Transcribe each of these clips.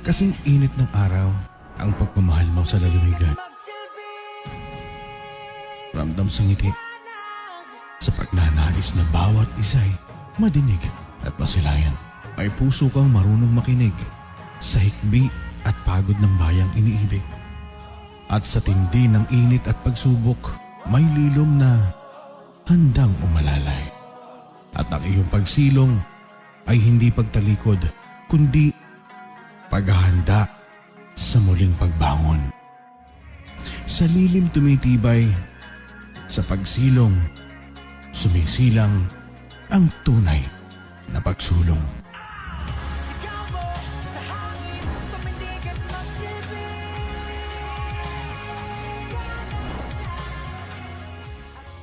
Kasing init ng araw ang pagmamahal mo sa lalawigan. Ramdam sa ngiti sa pagnanais na bawat isa'y madinig at masilayan. May puso kang marunong makinig sa hikbi at pagod ng bayang iniibig. At sa tindi ng init at pagsubok, may lilom na handang umalalay. At ang iyong pagsilong ay hindi pagtalikod, kundi paghahanda sa muling pagbangon. Sa lilim tumitibay, sa pagsilong, sumisilang ang tunay na pagsulong.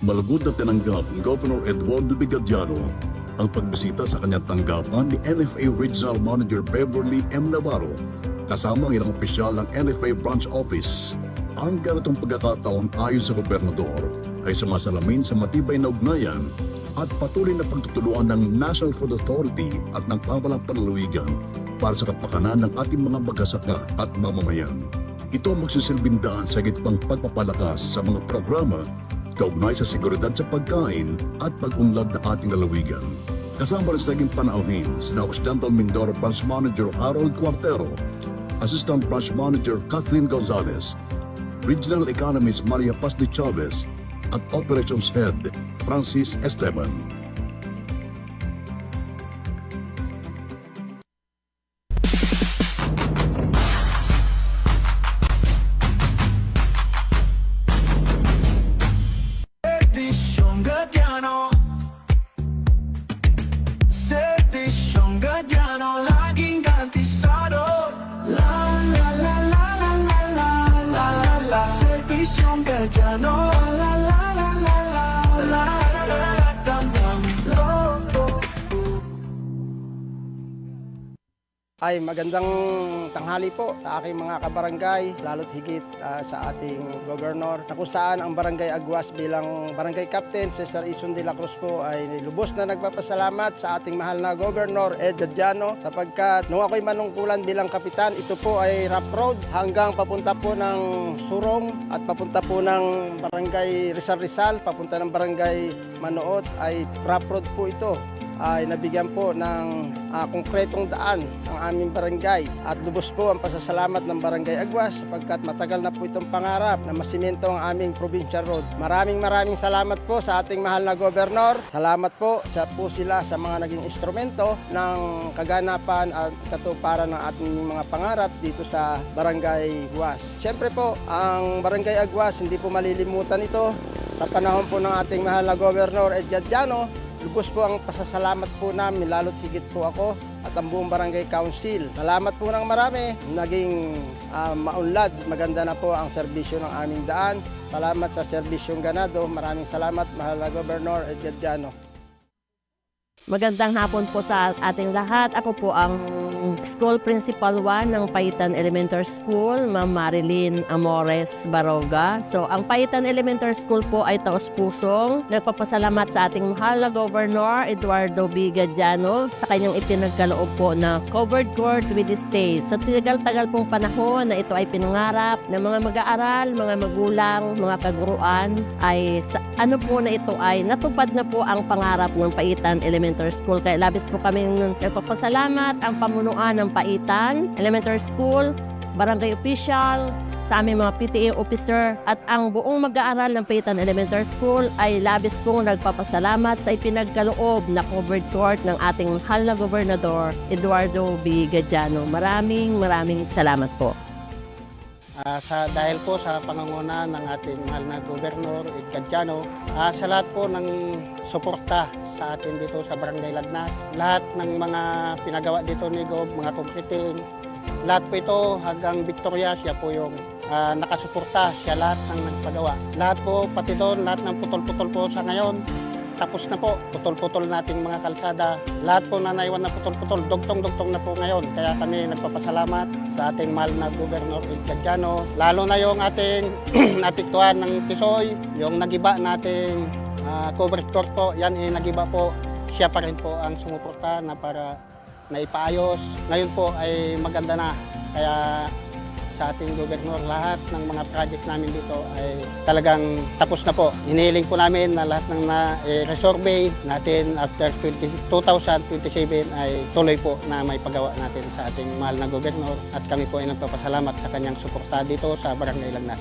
Malugod na tinanggap ni Governor Eduardo Bigadiano ang pagbisita sa kanyang tanggapan ni NFA Regional Manager Beverly M. Navarro kasama ang ilang opisyal ng NFA Branch Office. Ang ganitong pagkakataon ayon sa gobernador ay sumasalamin sa matibay na ugnayan at patuloy na pagtutulungan ng National Food Authority at ng pamahalang panlalawigan para sa kapakanan ng ating mga magsasaka at mamamayan. Ito ang magsisilbing daan sa gitpang pagpapalakas sa mga programa kaugnay sa seguridad sa pagkain at pag-unlad ng ating lalawigan. Kasama rin sa naging panauhin sina Occidental Mindoro Branch Manager Harold Cuartero, Assistant Branch Manager Kathleen Gonzalez, Regional Economist Maria Paz de Chavez at Operations Head Francis Esteban. Ay magandang tanghali po sa aking mga kabarangay, lalo't higit sa ating gobernador, na kung saan ang Barangay Agwas bilang Barangay Captain Cesar Ison de la Cruz po ay lubos na nagpapasalamat sa ating mahal na Gobernador Ed Gadiano sapagkat nung ako'y manungkulan bilang kapitan, ito po ay rough road hanggang papunta po ng Surong at papunta po ng Barangay Rizal, papunta ng Barangay Manood ay rough road po ito. Ay nabigyan po ng konkretong daan ang aming barangay at lubos po ang pasasalamat ng Barangay Agwas sapagkat matagal na po itong pangarap na masimento ang aming provincial road. Maraming salamat po sa ating mahal na gobernador. Salamat po sila sa mga naging instrumento ng kaganapan at katuparan ng ating mga pangarap dito sa Barangay Agwas. Siyempre po, ang Barangay Agwas hindi po malilimutan ito sa panahon po ng ating mahal na gobernador Ed Gadiano. Lubos po ang pasasalamat po namin, lalo't higit po ako at ang buong Barangay Council. Salamat po ng marami, naging maunlad, maganda na po ang serbisyo ng aming daan. Salamat sa serbisyong ganado, maraming salamat mahal na Gobernador Ed Gadiano. Magandang hapon po sa ating lahat. Ako po ang School Principal 1 ng Paitan Elementary School, Ma'am Marilyn Amores Baroga. So, ang Paitan Elementary School po ay taos-pusong nagpapasalamat sa ating mahal na Governor Eduardo B. Gadiano sa kanyang ipinagkaloob po na covered court with stay. Sa tagal-tagal pong panahon na ito ay pinangarap ng mga mag-aaral, mga magulang, mga kaguruan, ay ano po na ito ay natupad na po ang pangarap ng Paitan Elementary School. Kaya labis po kami nagpapasalamat ang pamunuan ng Paitan Elementary School, barangay official, sa aming mga PTA officer at ang buong mag-aaral ng Paitan Elementary School ay labis pong nagpapasalamat sa ipinagkaloob na covered court ng ating mahal na Gobernador Eduardo B. Gadiano. Maraming salamat po. Dahil po sa pangunguna ng ating mahal na Gobernador Ed Gadiano, sa lahat po ng suporta sa atin dito sa Barangay Lagnas, lahat ng mga pinagawa dito ni Gob, mga completing, lahat po ito hanggang Victoria, siya po yung nakasuporta, siya lahat ng nagpagawa. Lahat po, pati doon, lahat ng putol-putol po sa ngayon, tapos na po, putol-putol nating mga kalsada. Lahat po na naiwan na putol-putol, dugtong-dugtong na po ngayon. Kaya kami nagpapasalamat sa ating mahal na Gobernador Ed Gadiano. Lalo na yung ating napiktuhan ng Tisoy, yung nagiba nating covered court po, yan nagiba po. Siya pa rin po ang sumuporta na para naipaayos. Ngayon po ay maganda na. Kaya sa ating gobernador, lahat ng mga project namin dito ay talagang tapos na po. Hinihiling po namin na lahat ng resurvey natin after 2027 ay tuloy po na may pagawa natin sa ating mahal na gobernador at kami po ay nagpapasalamat sa kanyang suporta dito sa Barangay Lagnas.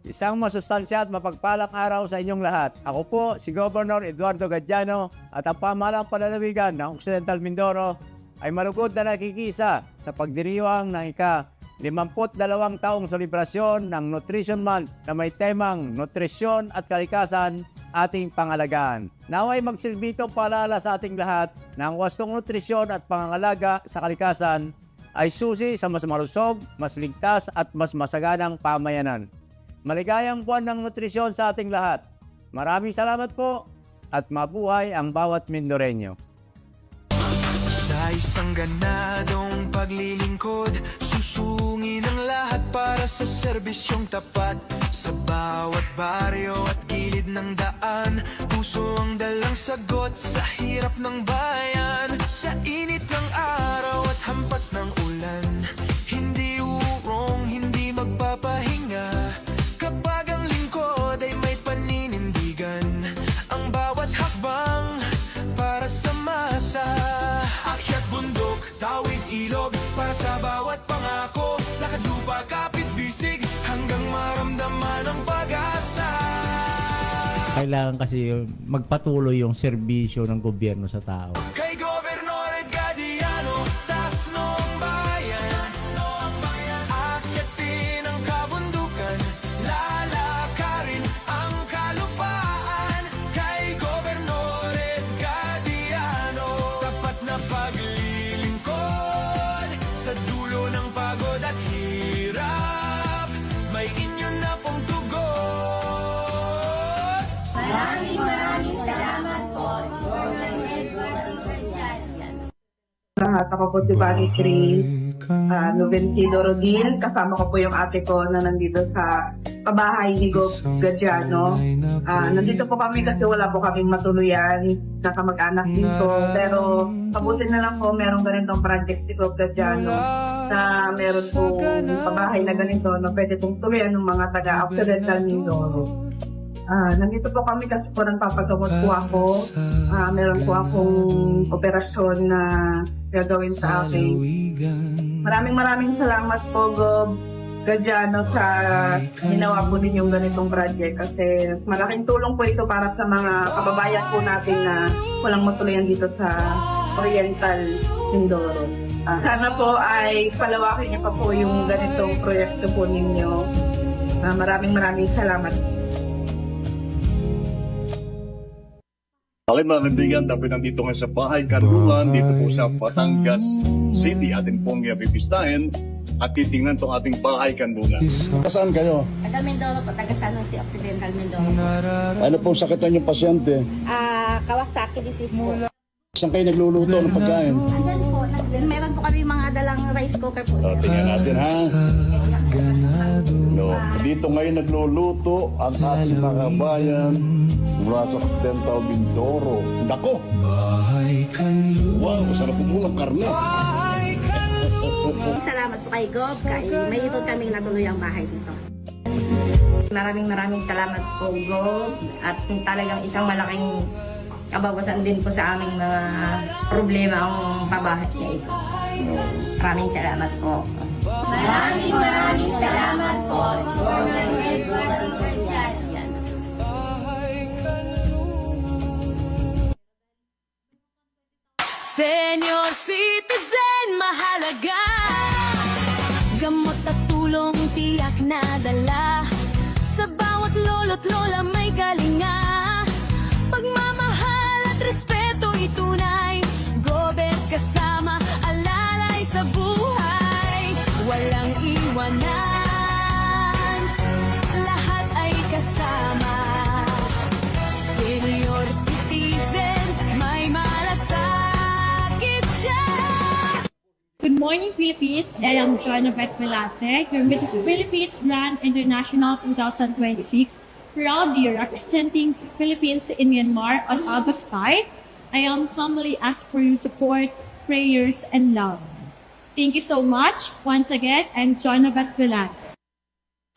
Isang masustansya at mapagpalang araw sa inyong lahat. Ako po si Governor Eduardo Gadiano at ang pamahalang panlalawigan ng Occidental Mindoro ay marugod na nakikisa sa pagdiriwang ng ika-52 taong selebrasyon ng Nutrition Month na may temang nutrisyon at kalikasan ating pangalagaan. Naway magsilbi itong paalala sa ating lahat na ang wastong nutrisyon at pangangalaga sa kalikasan ay susi sa mas malusog, mas ligtas at mas masaganang pamayanan. Maligayang buwan ng nutrisyon sa ating lahat. Maraming salamat po at mabuhay ang bawat Mindoreño. Sa isang ganadong paglilingkod, susungin ang lahat para sa serbisyong tapat. Sa bawat baryo at gilid ng daan, puso ang dalang sagot sa hirap ng bayan. Sa init ng araw at hampas ng ulan, hindi urong, hindi magpapahinga. Kapag ang lingkod ay may paninindigan, ang bawat hakbang para sa masa. Akyat bundok, tawid ilog, para sa bawat pangako. Lakad lupa, kapit bisig, hanggang maramdaman ang pag-asa. Kailangan kasi magpatuloy yung serbisyo ng gobyerno sa tao. Kay Gobernador Gadiano, Tasnong Bayan, akyatin ang kabundukan, lalakarin ang kalupaan. Kay Gobernador Gadiano, tapat na paglilingkod, sa dulo ng pagod at hirap, may inyo na pong tugon. Lahat, ako po si Bunny Chris Novencido Rodil. Kasama ko po yung ate ko na nandito sa pabahay ni Gob Gadiano. Nandito po kami kasi wala po kaming matuluyan na kamag-anak dito. Pero mabuti na lang po merong ganitong project si Gob Gadiano na meron po pabahay na ganito na pwede pong tuluyan ng mga taga-Occidental Mindoro. Nandito po kami kasi po nagpapagamot po ako. Meron po akong operasyon na gagawin sa akin. Maraming salamat po, Gob Gadiano, sa ginawa po ninyong ganitong project kasi malaking tulong po ito para sa mga kababayan po natin na walang matuluyan dito sa Oriental Mindoro. Sana po ay palawakin niyo pa po yung ganitong proyekto po ninyo. Maraming salamat. Okay mga kaibigan, tapos nandito nga sa Bahay Kanlungan, dito po sa Batangas City. Atin pong bibistahin at titingnan itong ating Bahay Kanlungan. Saan kayo? Taga Mindoro po, taga San Jose Occidental Mindoro. Ano pong sakitan yung pasyente? Kawasaki disease po. Saan kayo nagluluto ng pagkain? Andyan po, meron po kami mga dalang rice cooker po. Tingnan natin ha. No. Dito ngayon nagluluto ang ating mga bayan mula sa Occidental Mindoro. Nako! Wow, masarap po muna ang karne. Salamat po kay Gob, mayroon kaming natuloy ang bahay dito. Maraming salamat po, Gob, at talagang isang malaking kabawasan din po sa aming mga problema ang pabahay niya ito. Maraming salamat po. Maraming salamat po. Senior citizen, mahalaga. Gamot at tulong tiyak na dala. Sa bawat lolo't lola may kalinga. Pagmamahal at respeto itunay. Gober kasama, alalay sa buhay. Walang iwanan, lahat ay kasama. Senior citizen, may malasakit siya. Good morning, Philippines. I am Joanna Beth Velate, your Mrs. Philippines Brand International 2026, proudly representing Philippines in Myanmar on August 5. I am humbly ask for your support, prayers, and love. Thank you so much. Once again, I'm Jonabeth Villat.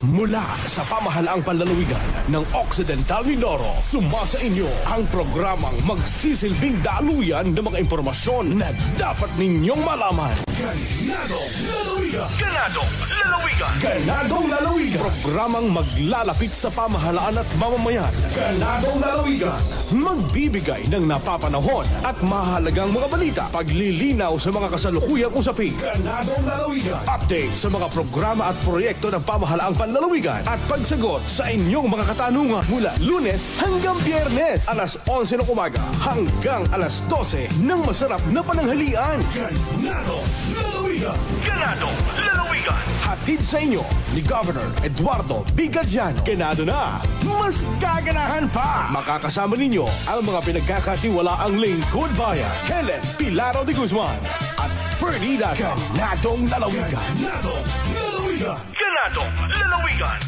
Mula sa pamahalaang panlalawigan ng Occidental Mindoro, sumasa inyo ang programang magsisilbing daluyan ng mga impormasyon na dapat ninyong malaman. Ganadong Lalawigan! Ganadong Lalawigan! Ganadong Lalawigan! Programang maglalapit sa pamahalaan at mamamayan. Ganadong Lalawigan! Magbibigay ng napapanahon at mahalagang mga balita. Paglilinaw sa mga kasalukuyang usapin. Ganadong Lalawigan! Update sa mga programa at proyekto ng pamahalaang panlalawigan at pagsagot sa inyong mga katanungan mula Lunes hanggang Biyernes alas 11 ng umaga hanggang alas 12 ng masarap na pananghalian. Ganado Lalawigan! Ganado Lalawigan! Hatid sa inyo ni Governor Eduardo Bigadyano. Ganado na! Mas gaganahan pa! Makakasama ninyo ang mga pinagkakatiwalaang lingkod bayan Helen Pilaro de Guzman at Ferdinand. Ganadong Lalawigan! Ganadong Lalawigan! Ganadong Lalawigan!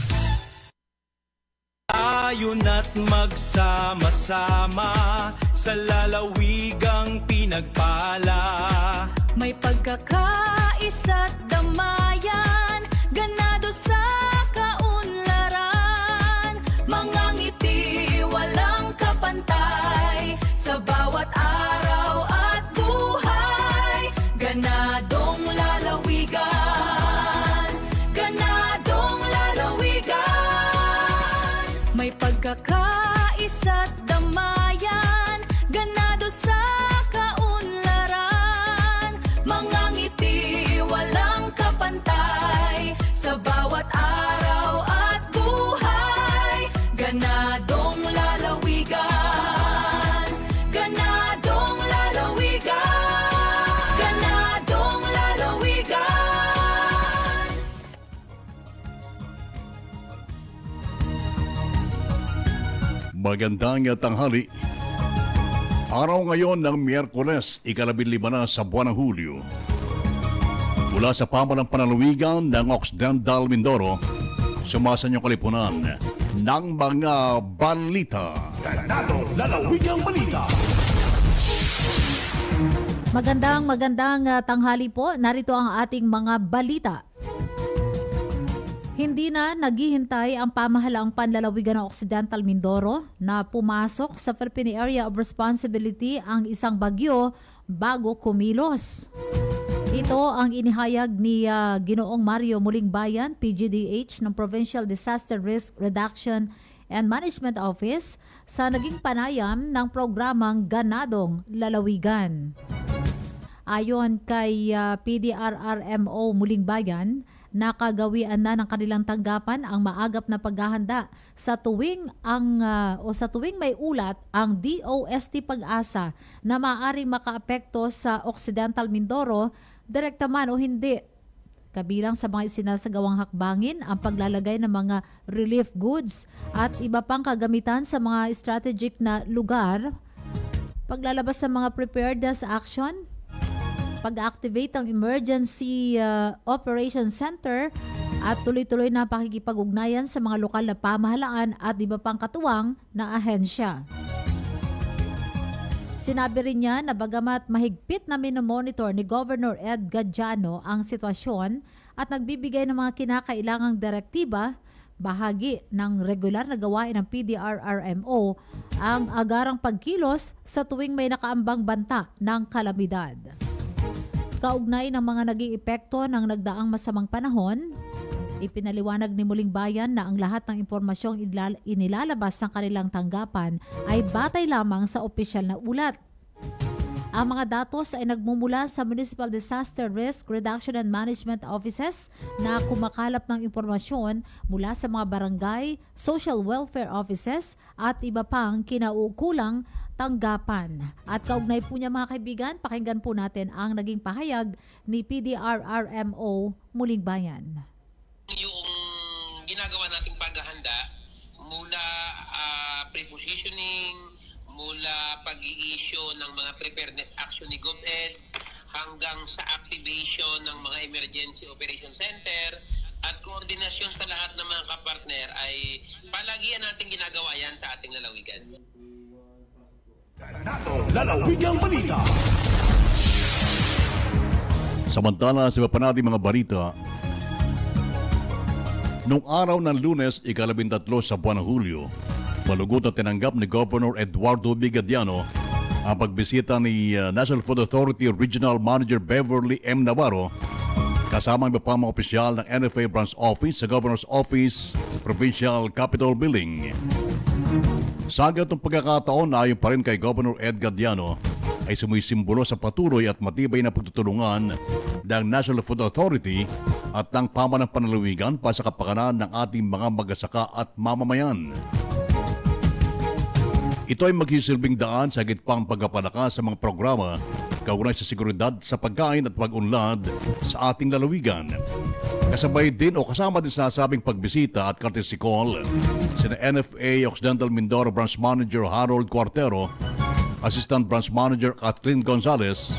Tayo na't magsama-sama sa lalawigang pinagpala. May pagkakaisa't damayan, ganado sa kaunlaran. Mga ngiti walang kapantay, sa bawat araw at buhay. Ganadong lalawigan, ganadong lalawigan. May pagkakaisa't damayan, ganado sa kaunlaran. Mga ngiti walang kapantay, sa bawat araw at buhay. Ganadong lalawigan, ganadong lalawigan, ganadong lalawigan. Magandang tanghali. Araw ngayon ng Miyerkules, 15 na sa buwan ng Hulyo. Mula sa pamahalang panlalawigan ng Occidental Mindoro, sumasa niyong kalipunan ng mga balita. Ganadong Lalawigang Balita! Magandang tanghali po. Narito ang ating mga balita. Hindi na naghihintay ang pamahalaang panlalawigan ng Occidental Mindoro na pumasok sa Philippine Area of Responsibility ang isang bagyo bago kumilos. Ito ang inihayag ni Ginoong Mario Mulingbayan, PGDH ng Provincial Disaster Risk Reduction and Management Office sa naging panayam ng programang Ganadong Lalawigan. Ayon kay PDRRMO Mulingbayan, nakagawian na ng kanilang tanggapan ang maagap na paghahanda sa tuwing may ulat ang DOST Pag-asa na maaaring makaapekto sa Occidental Mindoro, direkta man o hindi. Kabilang sa mga isinasagawang hakbangin ang paglalagay ng mga relief goods at iba pang kagamitan sa mga strategic na lugar, paglalabas ng mga preparedness action, pag-activate ng Emergency Operations Center at tuloy-tuloy na pakikipag-ugnayan sa mga lokal na pamahalaan at iba pang katuwang na ahensya. Sinabi rin niya na bagamat mahigpit na minomonitor ni Governor Ed Gadyano ang sitwasyon at nagbibigay ng mga kinakailangang direktiba, bahagi ng regular na gawain ng PDRRMO ang agarang pagkilos sa tuwing may nakaambang banta ng kalamidad. Kaugnay ng mga naging epekto ng nagdaang masamang panahon, ipinaliwanag ni Mulingbayan na ang lahat ng impormasyong inilalabas ng kanilang tanggapan ay batay lamang sa opisyal na ulat. Ang mga datos ay nagmumula sa Municipal Disaster Risk Reduction and Management Offices na kumakalap ng impormasyon mula sa mga barangay, social welfare offices at iba pang kinaukulang tanggapan. At kaugnay po niya mga kaibigan, pakinggan po natin ang naging pahayag ni PDRRMO Mulingbayan. Yung ginagawa nating paghahanda mula pre-positioning, mula pag-i-issue ng mga preparedness action ni GovEd hanggang sa activation ng mga emergency operation center at koordinasyon sa lahat ng mga kapartner ay palagian natin ginagawa yan sa ating lalawigan. Ganadong Lalawigang Balita! Samantala sa iba pa nating mga balita, nung araw ng Lunes, ika-13 sa buwan ng Hulyo, malugod na tinanggap ni Governor Eduardo Bigadiano ang pagbisita ni National Food Authority Regional Manager Beverly M. Navarro kasama ang iba pang mga opisyal ng NFA Branch Office sa Governor's Office, Provincial Capitol Building. Sa ganitong pagkakataon, ayon pa rin kay Governor Ed Gadiano, ay sumisimbolo sa patuloy at matibay na pagtutulungan ng National Food Authority at ng pamanang panlalawigan para sa kapakanan ng ating mga magsasaka at mamamayan. Ito ay magsisilbing daan sa higit pang pagpapalakas sa mga programa kaugnay sa seguridad sa pagkain at pag-unlad sa ating lalawigan. Kasabay din o kasama din sa sabing pagbisita at courtesy call sina NFA Occidental Mindoro Branch Manager Harold Cuartero, Assistant Branch Manager Kathleen Gonzalez,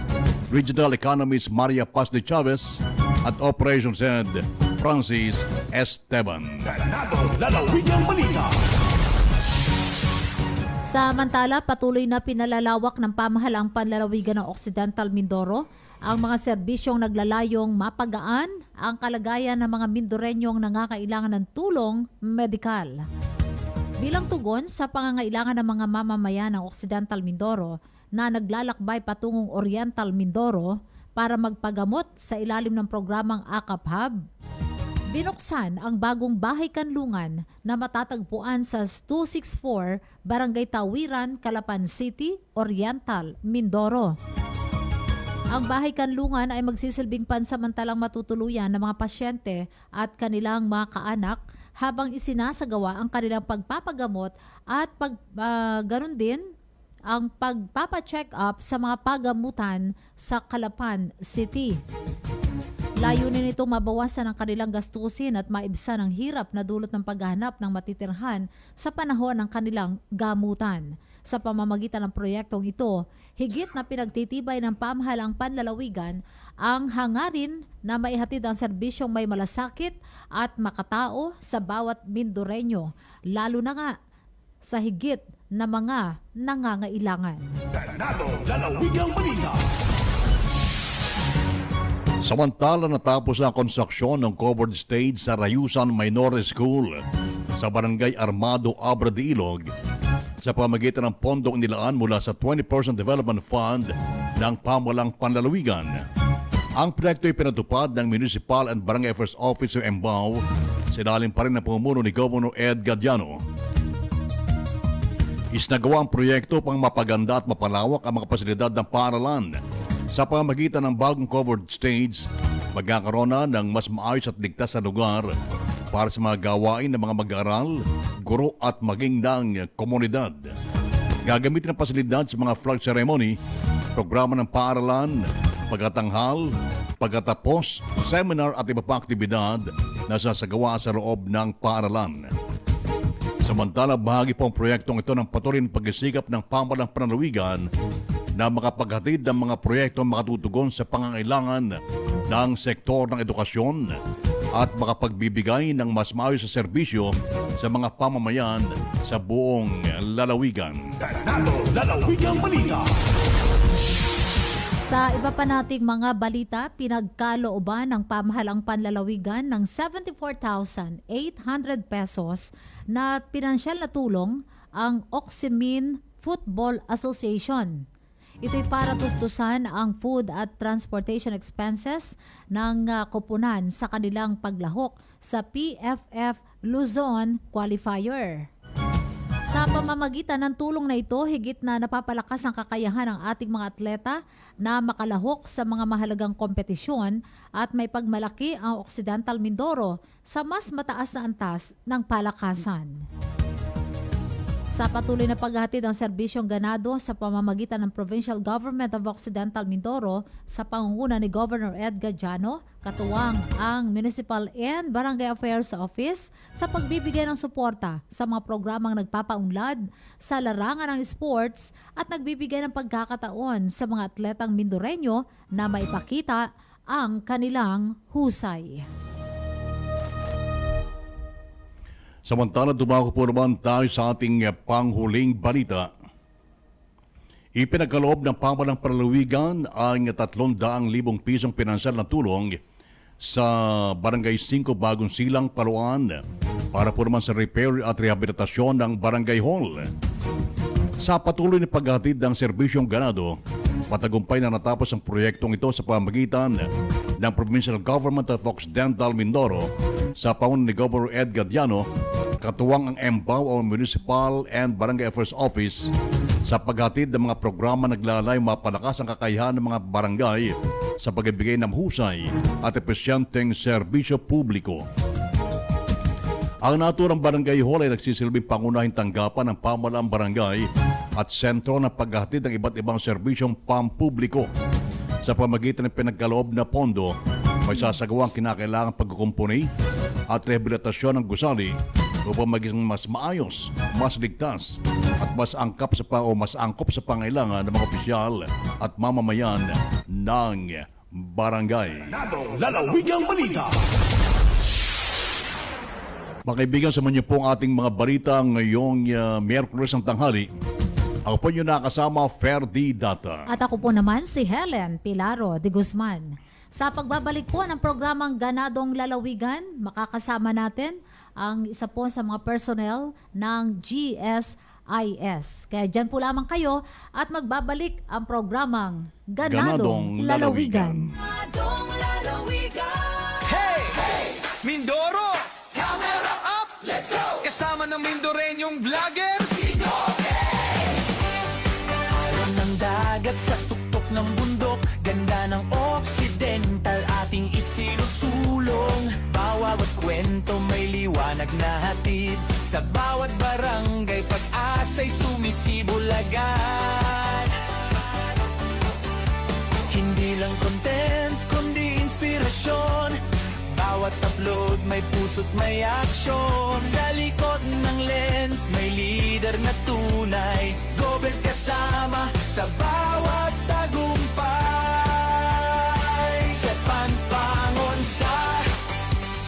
Regional Economist Maria Paz de Chavez at Operations Head Francis Esteban. Lalawigang balita. Samantala, patuloy na pinalalawak ng pamahalaang panlalawigan ng Occidental Mindoro ang mga serbisyong naglalayong mapagaan ang kalagayan ng mga Mindoreñong nangangailangan ng tulong medikal. Bilang tugon sa pangangailangan ng mga mamamayan ng Occidental Mindoro na naglalakbay patungong Oriental Mindoro para magpagamot sa ilalim ng programang AKAP Hub, binuksan ang bagong bahay kanlungan na matatagpuan sa 264 Barangay Tawiran, Calapan City, Oriental, Mindoro. Ang bahay kanlungan ay magsisilbing pansamantalang matutuluyan ng mga pasyente at kanilang mga kaanak habang isinasagawa ang kanilang pagpapagamot at ganun din ang pagpapacheck up sa mga pagamutan sa Calapan City. Layunin nitong mabawasan ang kanilang gastusin at maibsan ang hirap na dulot ng paghahanap ng matitirhan sa panahon ng kanilang gamutan. Sa pamamagitan ng proyektong ito, higit na pinagtitibay ng pamahalaang panlalawigan ang hangarin na maihatid ang serbisyong may malasakit at makatao sa bawat Mindoreño, lalo na nga sa higit na mga nangangailangan. Lalawigang balita. Samantala natapos ang konstruksyon ng covered stage sa Rayusan Minor School sa Barangay Armado, Abra de Ilog sa pamamagitan ng pondong nilaan mula sa 20% Development Fund ng Pamahalang Panlalawigan. Ang proyekto ay pinatupad ng Municipal and Barangay Affairs Office o MBAO sa ilalim pa rin ng pamumuno ni Governor Ed Gadiano. Isnagawa ang proyekto pang mapaganda at mapalawak ang mga pasilidad ng paaralan. Sa pamamagitan ng bagong covered stage, magkakaroon na ng mas maayos at ligtas na lugar para sa mga gawain ng mga mag-aaral, guro at maging ng komunidad. Gagamitin ang pasilidad sa mga flag ceremony, programa ng paaralan, pagkatanghal, pagkatapos, seminar at iba pang aktibidad na sasagawa sa loob ng paaralan. Samantala, bahagi po ang proyektong ito ng patuloy na pagsisikap ng pamahalang panlalawigan na makapaghatid ng mga proyektong makatutugon sa pangangailangan ng sektor ng edukasyon at makapagbibigay ng mas maayos na serbisyo sa mga pamamayan sa buong lalawigan. Lalawigang balita. Sa iba pa nating mga balita, pinagkalooban ng pamahalang panlalawigan ng 74,800 pesos na pinansyal na tulong ang Oximin Football Association. Ito'y para tustusan ang food at transportation expenses ng koponan sa kanilang paglahok sa PFF Luzon Qualifier. Sa pamamagitan ng tulong na ito, higit na napapalakas ang kakayahan ng ating mga atleta na makalahok sa mga mahalagang kompetisyon at may pagmalaki ang Occidental Mindoro sa mas mataas na antas ng palakasan. Sa patuloy na paghahatid ng serbisyong ganado sa pamamagitan ng Provincial Government of Occidental Mindoro sa pangunguna ni Governor Ed Gadiano, katuwang ang Municipal and Barangay Affairs Office sa pagbibigay ng suporta sa mga programang nagpapaunlad sa larangan ng sports at nagbibigay ng pagkakataon sa mga atletang Mindoreño na maipakita ang kanilang husay. Samantala, dumako po naman tayo sa ating panghuling balita. Ipinagkaloob ng pamahalang palalawigan ang 300,000 pisong pinansyal na tulong sa Barangay 5 Bagong Silang, Paloan para po naman sa repair at rehabilitasyon ng Barangay Hall. Sa patuloy na paghatid ng serbisyong ganado, patagumpay na natapos ang proyektong ito sa pamagitan ng Provincial Government of Occidental Mindoro sa pangunan ni Governor Ed Gadiano, katuwang ang MBAW o Municipal and Barangay Affairs Office sa paghatid ng mga programa naglalay mapalakas ang kakayahan ng mga barangay sa pagbibigay ng husay at epesyenteng serbisyo publiko. Ang naturang barangay hall ay nagsisilbing pangunahing tanggapan ng pamahalaang barangay at sentro ng paghahatid ng iba't ibang serbisyong pampubliko. Sa pamagitan ng pinagkaloob na pondo, may sasagawang kinakailangang pagkukumpuni at rehabilitasyon ng gusali upang maging mas maayos, mas ligtas at mas angkop sa pangailangan ng mga opisyal at mamamayan ng barangay. Lalawigang balita. Mga kaibigan, sa niyo po ang ating mga balita ngayong Miyerkules ng tanghali. Ako po niyo nakasama, Ferdi Data. At ako po naman si Helen Pilaro de Guzman. Sa pagbabalik po ng programang Ganadong Lalawigan, makakasama natin ang isa po sa mga personnel ng GSIS. Kaya dyan po lamang kayo at magbabalik ang programang Ganadong Lalawigan. Ganadong lalawigan. Hey! Mindoro! Camera up! Let's go! Kasama ng Mindoreñong vloggers! Araw ng dagat sa tuktok ng bundok, ganda ng Occidental ating isinusulong. Bawat kwento may liwanag na hatid, sa bawat barangay pag-asa'y sumisibulagan. Hindi lang content, kundi inspirasyon. Bawat upload may puso't may aksyon. Sa likod ng lens may leader na tunay, Gobel kasama sa bawat tagumpay. Sa panpangon sa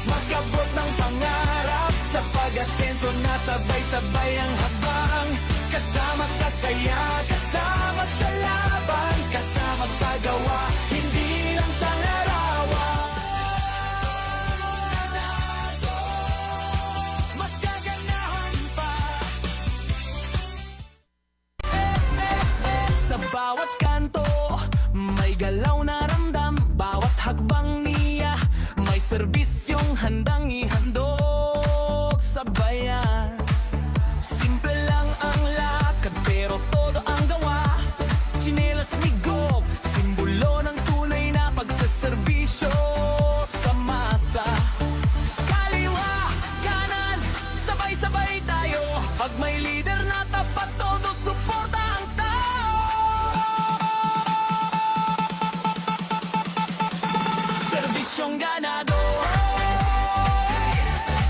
magabot ng pangarap, sa pag-asenso na sabay-sabay ang habang. Kasama sa saya, kasama sa laban, kasama sa gawa, hindi lang sa larawan. Mas gaganahan pa. Sa bawat kanto, may galaw na ramdam. Bawat hakbang niya, may serbisyong handang ihandog sa bayan. Simple lang ang lakad, pero todo ang gawa. Tsinelas migop, simbolo ng tunay na pagsaserbisyo sa masa. Kaliwa, kanan, sabay-sabay tayo. Pag may leader na tapat, todo suporta ang tao. Serbisyong ganado,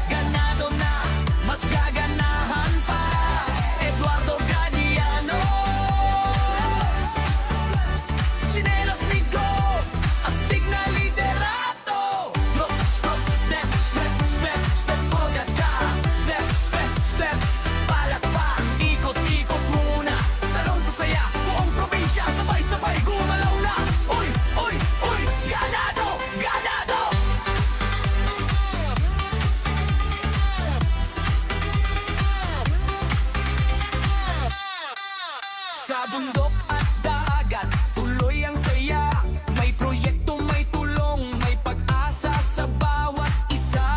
ganado na, mas gaganahan pa. Eduardo Gadiano, Chinelos Nico, astig na liderato. Look, stop, step, step, step, step, Bogata. Step, step, step, palakpak, ikot-ikot muna. Talong sa saya, buong probinsya, sabay-sabay gumalaw na. Uy, uy, uy, ganado, ganado. Sa bundok at dagat, tuloy ang saya. May proyekto, may tulong, may pag-asa sa bawat isa.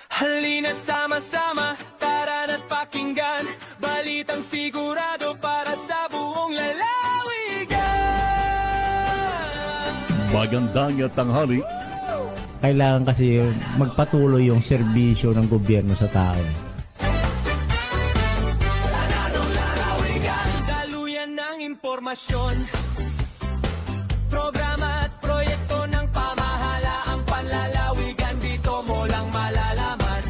Halina't sama-sama, tara na't pakinggan, balitang sigurado para sa buong lalawigan. Magandang tanghali. Kailangan kasi magpatuloy yung serbisyo ng gobyerno sa tao. Daluyan ng impormasyon, programa at proyekto ng pamahalaang panlalawigan, dito mo lang malalaman.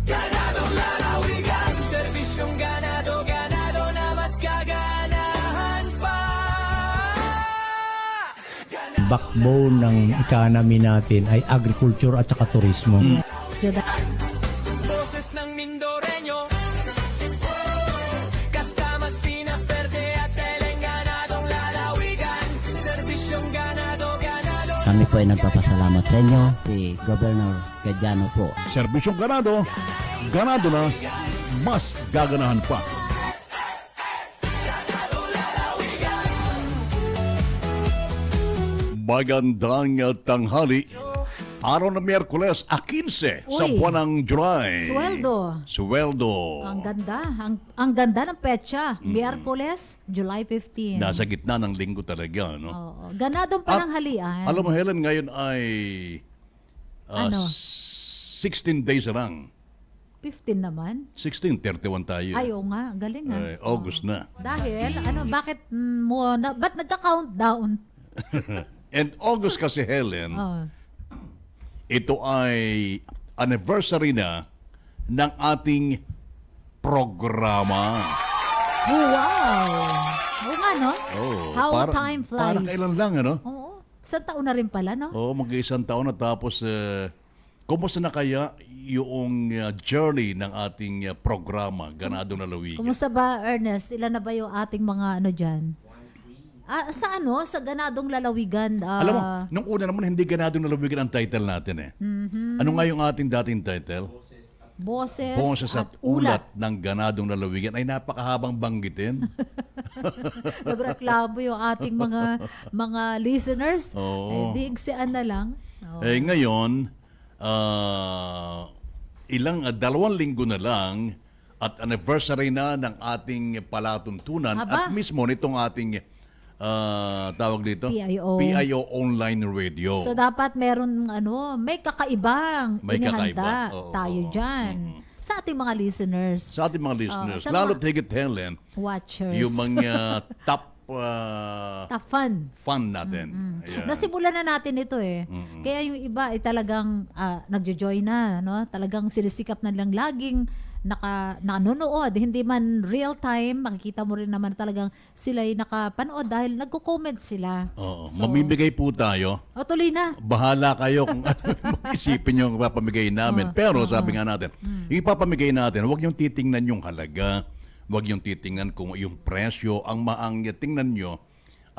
Ganadong lalawigan, serbisyong ganado, ganado na mas gaganahan pa. Backbone ng economy natin ay agriculture at saka turismo. Boses ng Mindoro. Kami po ay nagpapasalamat sa inyo, si Governor Gadiano po. Serbisyong ganado, ganado na, mas gaganahan pa. Magandang tanghali. Araw ng Miyerkules, 15 sa Uy. buwan ng July. Sweldo. Ang ganda. Ang ganda ng petsa. Miyerkules, July 15. Nasa gitna ng linggo talaga, no? Oo. Ganadong pananghalian. Alam mo, Helen, ngayon ay Ano? 16 days lang. 15 naman. 16, 31 tayo. Ay, oo nga. Galing nga. Ay, August na. Dahil, bakit ba't nagka-countdown? And August kasi, Helen, Oh. ito ay anniversary na ng ating programa. Oh, wow! Oo nga, no? How time flies. Parang kailan lang, ano? Oo. Isang taon na rin pala, no? Oo, mag-isang taon na tapos, kumusta na kaya yung journey ng ating programa, Ganadong Lalawigan? Kumusta ba, Ernest? Ilan na ba yung ating mga dyan? Sa Ganadong Lalawigan? Alam mo, nung una naman, hindi Ganadong Lalawigan ang title natin eh. Ano nga yung ating dating title? Boses at Ulat ng Ganadong Lalawigan ay napakahabang banggitin. Nagreklamo yung ating mga listeners. Oo. Eh, diigsian na lang. Oo. Ngayon, 2 linggo na lang at anniversary na ng ating palatuntunan Aba. at mismo nitong ating tawag dito? PIO. PIO Online Radio. So dapat meron may kakaibang May inihanda kakaiba. Oo, tayo dyan. Sa ating mga listeners, Sa ating mga listeners, sa lalo't higit, Helen, watchers, yung mga top fun natin. Ayan. Nasimulan na natin ito eh. Kaya yung iba ay talagang nagjo-join na, no? Talagang sinisikap na lang laging nanonood, hindi man real time, makikita mo rin naman talagang sila'y nakapanood dahil nagko-comment sila. Oo. Mamimigay po tayo. Tuloy na. Bahala kayo kung isipin yung papamigay namin. Pero sabi nga natin, yung ipapamigay natin, huwag yung titingnan yung halaga, huwag yung titingnan kung yung presyo, ang tingnan nyo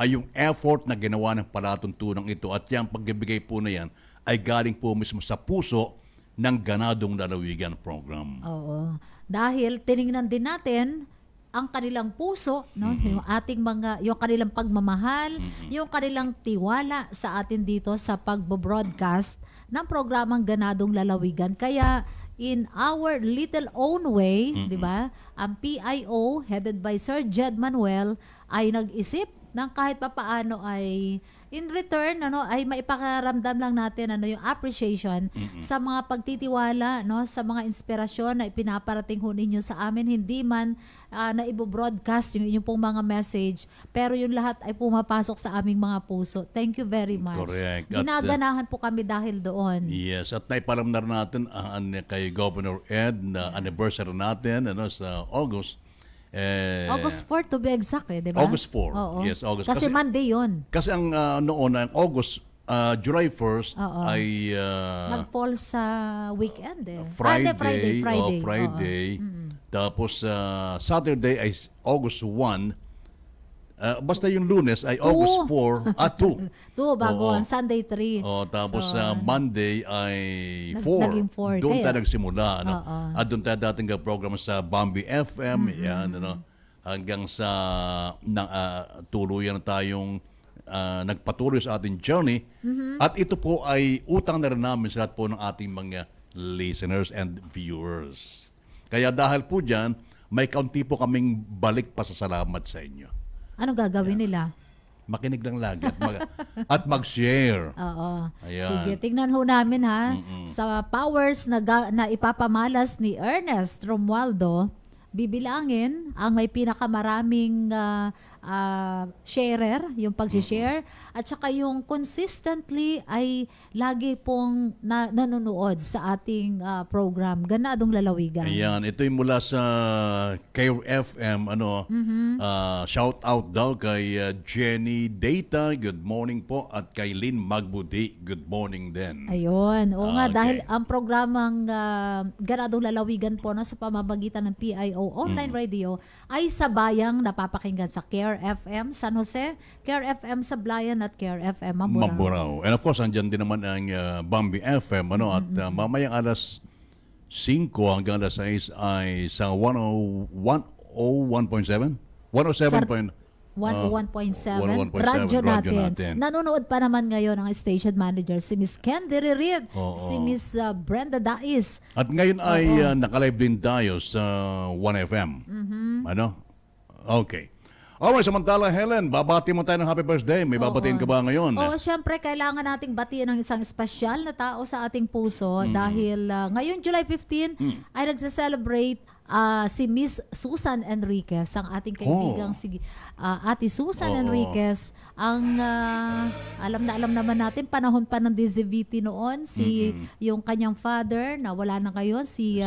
ay yung effort na ginawa ng palatuntunang ito at yung pagbibigay po na yan ay galing po mismo sa puso ng Ganadong Lalawigan program. Oo. Dahil tiningnan din natin ang kanilang puso, no? Yung kanilang pagmamahal, yung kanilang tiwala sa atin dito sa pagbo-broadcast ng programang Ganadong Lalawigan. Kaya in our little own way, 'di ba? Ang PIO headed by Sir Jed Manuel ay nag-isip ng kahit papaano ay in return ay maipakaramdam lang natin yung appreciation sa mga pagtitiwala, no, sa mga inspirasyon na ipinaparating ho ninyo sa amin, hindi man na ibo-broadcast yung inyong pong mga message, pero yung lahat ay pumapasok sa aming mga puso. Thank you very much. Correct. Ginaganahan po kami dahil doon. Yes, at naiparamdam natin kay Governor Ed na anniversary natin sa August. August 4 to be exact, di ba? August 4. Oo. Yes, August. Kasi Monday yun. Kasi ang noon, ang August, July 1st ay nag-fall sa weekend eh. Friday. Friday. Tapos Saturday ay August 1. Basta yung Lunes ay August 4 at 2. 2 bago ang Sunday 3. Tapos Monday ay 4. Naging 4. Doon tayo nagsimula. At doon tayo dating program sa Bambi FM. Yan, hanggang sa tuluyan na tayong nagpatuloy sa ating journey. At ito po ay utang na rin namin sa lahat po ng ating mga listeners and viewers. Kaya dahil po dyan, may kaunti po kaming balik pa sa salamat sa inyo. Ano gagawin nila? Makinig lang lagi at mag-share. Oo. Ayan. Sige, tingnan ho namin sa powers na ipapamalas ni Ernest Romualdo, bibilangin ang may pinakamaraming sharer, yung pag-share, at saka yung consistently ay lagi pong nanonood sa ating program, Ganadong Lalawigan. Ayan, ito'y mula sa KFM, shout out daw kay Jenny Data, good morning po, at kay Lynn Magbudi, good morning din. Ayun, oo nga, Okay. dahil ang programang Ganadong Lalawigan po sa pamamagitan ng PIO Online Radio ay sabayang napapakinggan sa Care Care FM San Jose, Care FM Sablayan at Care FM Mamburao. Mamburao. And of course, andyan din naman ang Bambi FM, ano, at mamayang alas 5 hanggang alas 6 ay sa 101.7? 107. 101.7 101.7 radyo radyo natin. natin. Nanonood pa naman ngayon ang station manager si Miss Candy Reed, Oo. si Miss Brenda Dais. At ngayon ay nakalive din tayo sa 1FM. Ano? Okay. Alright, samantala Helen, babati mo tayo ng happy birthday. May babatiin ka ba ngayon? Oo, syempre kailangan nating batiin ng isang espesyal na tao sa ating puso dahil ngayon July 15 ay nagse-celebrate si Miss Susan Enriquez, ang ating kaibigang si Ate Susan Enriquez. Ang alam naman natin, panahon pa ng DZVT noon, yung kanyang father na wala na ngayon, si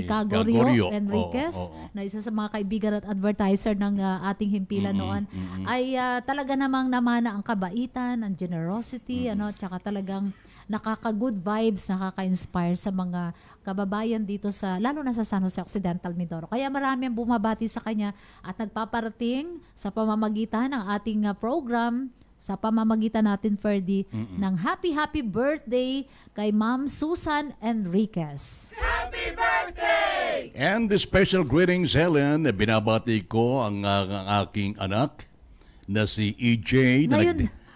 Cagorio Enriquez, na isa sa mga kaibigan at advertiser ng ating himpilan noon, ay talaga namang namana ang kabaitan, ang generosity, tsaka talagang nakaka-good vibes, nakaka-inspire sa mga kababayan dito lalo na sa San Jose Occidental, Mindoro. Kaya marami ang bumabati sa kanya at nagpaparating sa pamamagitan ng ating program, sa pamamagitan natin, Ferdy, ng happy birthday kay Ma'am Susan Enriquez. Happy birthday! And the special greetings, Helen, binabati ko ang aking anak na si EJ.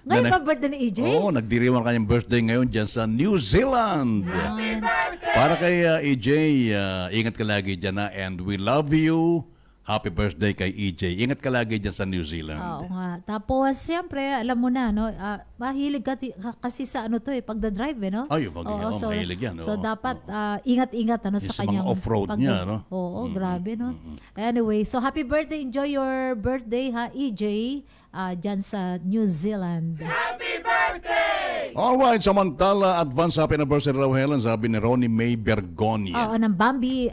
Ngayon ba birthday ni EJ? Oo, nagdiriwang kanyang birthday ngayon dyan sa New Zealand. Happy birthday! Para kay EJ, ingat ka lagi dyan na, and we love you. Happy birthday kay EJ. Ingat ka lagi dyan sa New Zealand. Oo nga. Tapos, siyempre, alam mo na, mahilig ka kasi sa pagdadrive, no? Ay, mahilig yan. So, dapat ingat-ingat sa sa kanyang mga off-road niya, no? Oo, grabe, no? Anyway, so happy birthday. Enjoy your birthday, ha, EJ, dyan sa New Zealand. Happy birthday! Alright, samantala, advance happy anniversary raw, Helen, sabi ni Ronnie May Bergonia. Oo, ng Bambi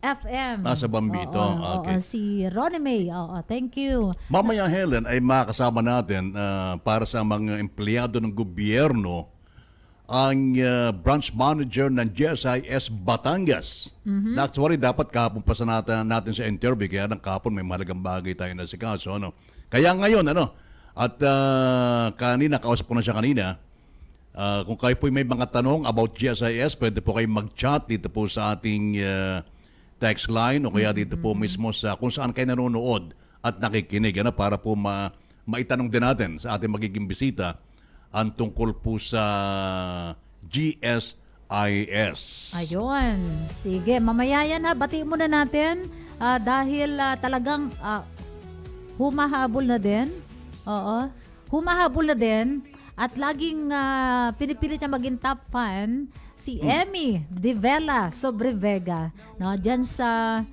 FM. Sa Bambi ito. Okay. Si Ronnie May. Thank you. Mamaya, Helen, ay makasama natin para sa mga empleyado ng gobyerno ang branch manager ng GSIS Batangas. Actually, dapat kahapon pa natin sa interview, kaya ng kahapon may mahalagang bagay tayo na si kaso. Kaya ngayon, at kanina, kausap ko na siya kanina, kung kayo po may mga tanong about GSIS, pwede po kayo mag-chat dito po sa ating text line o kaya dito po mismo sa kung saan kayo nanonood at nakikinig para po maitanong din natin sa ating magiging bisita ang tungkol po sa GSIS. Ayun. Sige, mamaya yan batiin muna natin dahil talagang humahabol na din. Oo. Humahabol na din at laging pinipilit niya maging top fan si Emmy Divela Sobrevega, diyan sa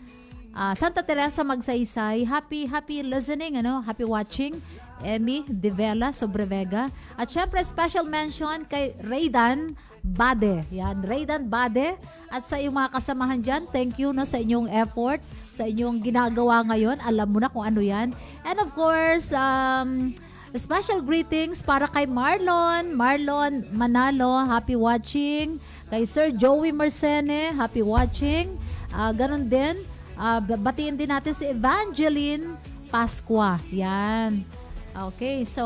Santa Teresa Magsaysay. Happy listening, happy watching, Emmy Divela Sobrevega. At syempre special mention kay Raydan Bade. Yan, Raydan Bade. At sa iyong mga kasamahan dyan, thank you sa inyong effort, sa inyong ginagawa ngayon. Alam mo na kung ano yan. And of course, special greetings para kay Marlon Manalo, happy watching. Kay Sir Joey Mercene, happy watching. Ganon din, batiin din natin si Evangeline Pasqua. Yan. Okay, so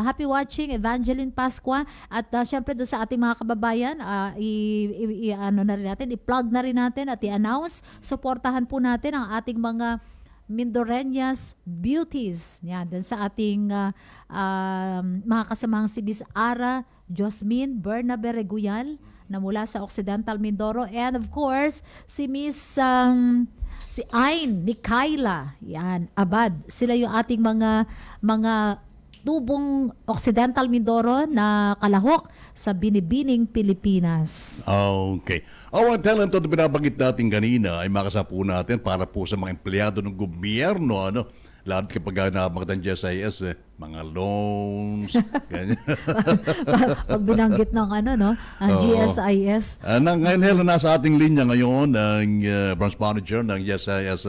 happy watching, Evangeline Pasqua. At syempre doon sa ating mga kababayan, i-plug na rin natin at i-announce. Suportahan po natin ang ating mga Mindoreñas Beauties. Yan, doon sa ating mga kasamang si Miss Ara Josmin Bernabe Reguyal na mula sa Occidental Mindoro, and of course si Miss si Ain Nikaila, yan, Abad. Sila yung ating mga tubong Occidental Mindoro na kalahok sa Binibining, Pilipinas. Okay. Our talent na binabanggit natin kanina ay makasapo natin para po sa mga empleyado ng gobyerno, lalo kapag nabanggit ang GSIS, mga loans, ganyan. Pag binanggit ng ang GSIS. Ngayon, Helen, nasa ating linya ngayon ang branch manager ng GSIS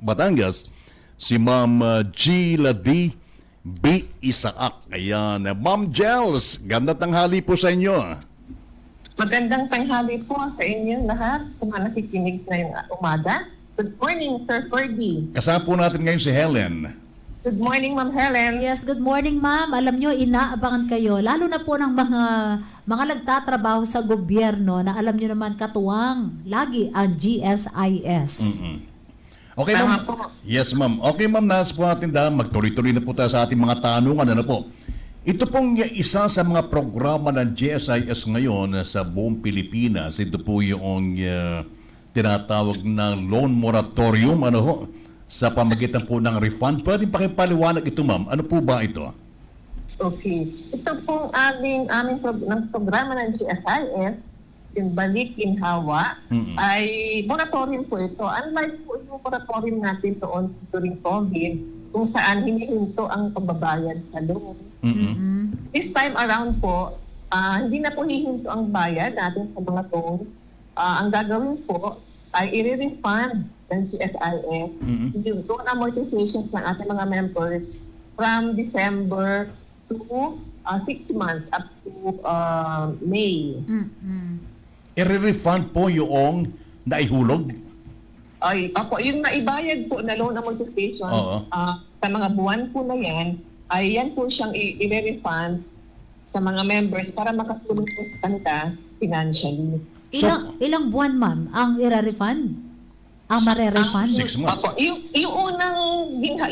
Batangas, si Ma'am Gila D. B. Isaak. Ayan. Ma'am Gels, ganda tanghali po sa inyo. Magandang tanghali po sa inyo lahat, kung nakikinig sa umaga. Good morning, Sir Ferdy. Kasama po natin ngayon si Helen. Good morning, Ma'am Helen. Yes, good morning ma'am. Alam nyo, inaabangan kayo, lalo na po ng mga nagtatrabaho sa gobyerno na alam nyo naman katuwang lagi ang GSIS. Okay, ma'am. Yes, ma'am. Okay, ma'am, nasa po natin dahil magtuloy-tuloy na po tayo sa ating mga tanungan. Ano po? Ito pong isa sa mga programa ng GSIS ngayon sa buong Pilipinas. Ito po yung tinatawag ng loan moratorium, ano ho, sa pamagitan po ng refund. Pwede pakipaliwanag ito, ma'am. Ano po ba ito? Okay. Ito pong aming programa ng GSIS, yung Balik Ginhawa, ay moratorium po ito. Unlike po yung moratorium natin doon during COVID, kung saan hinihinto ang pagbabayad sa loan. This time around po, hindi na po hihinto ang bayad natin sa mga loans. Ang gagawin po ay i-refund ng GSIS yung loan amortizations ng ating mga members from December to 6 months up to May. I-refund po yung naihulog? Ay, opo, yung naibayad po na loan amortization sa mga buwan po na yan, ay yan po siyang i-refund sa mga members para makatulong po sa kanila financially. Ilang buwan ma'am ang i-refund? Ang mare-refund? 6 months. Opo, yung unang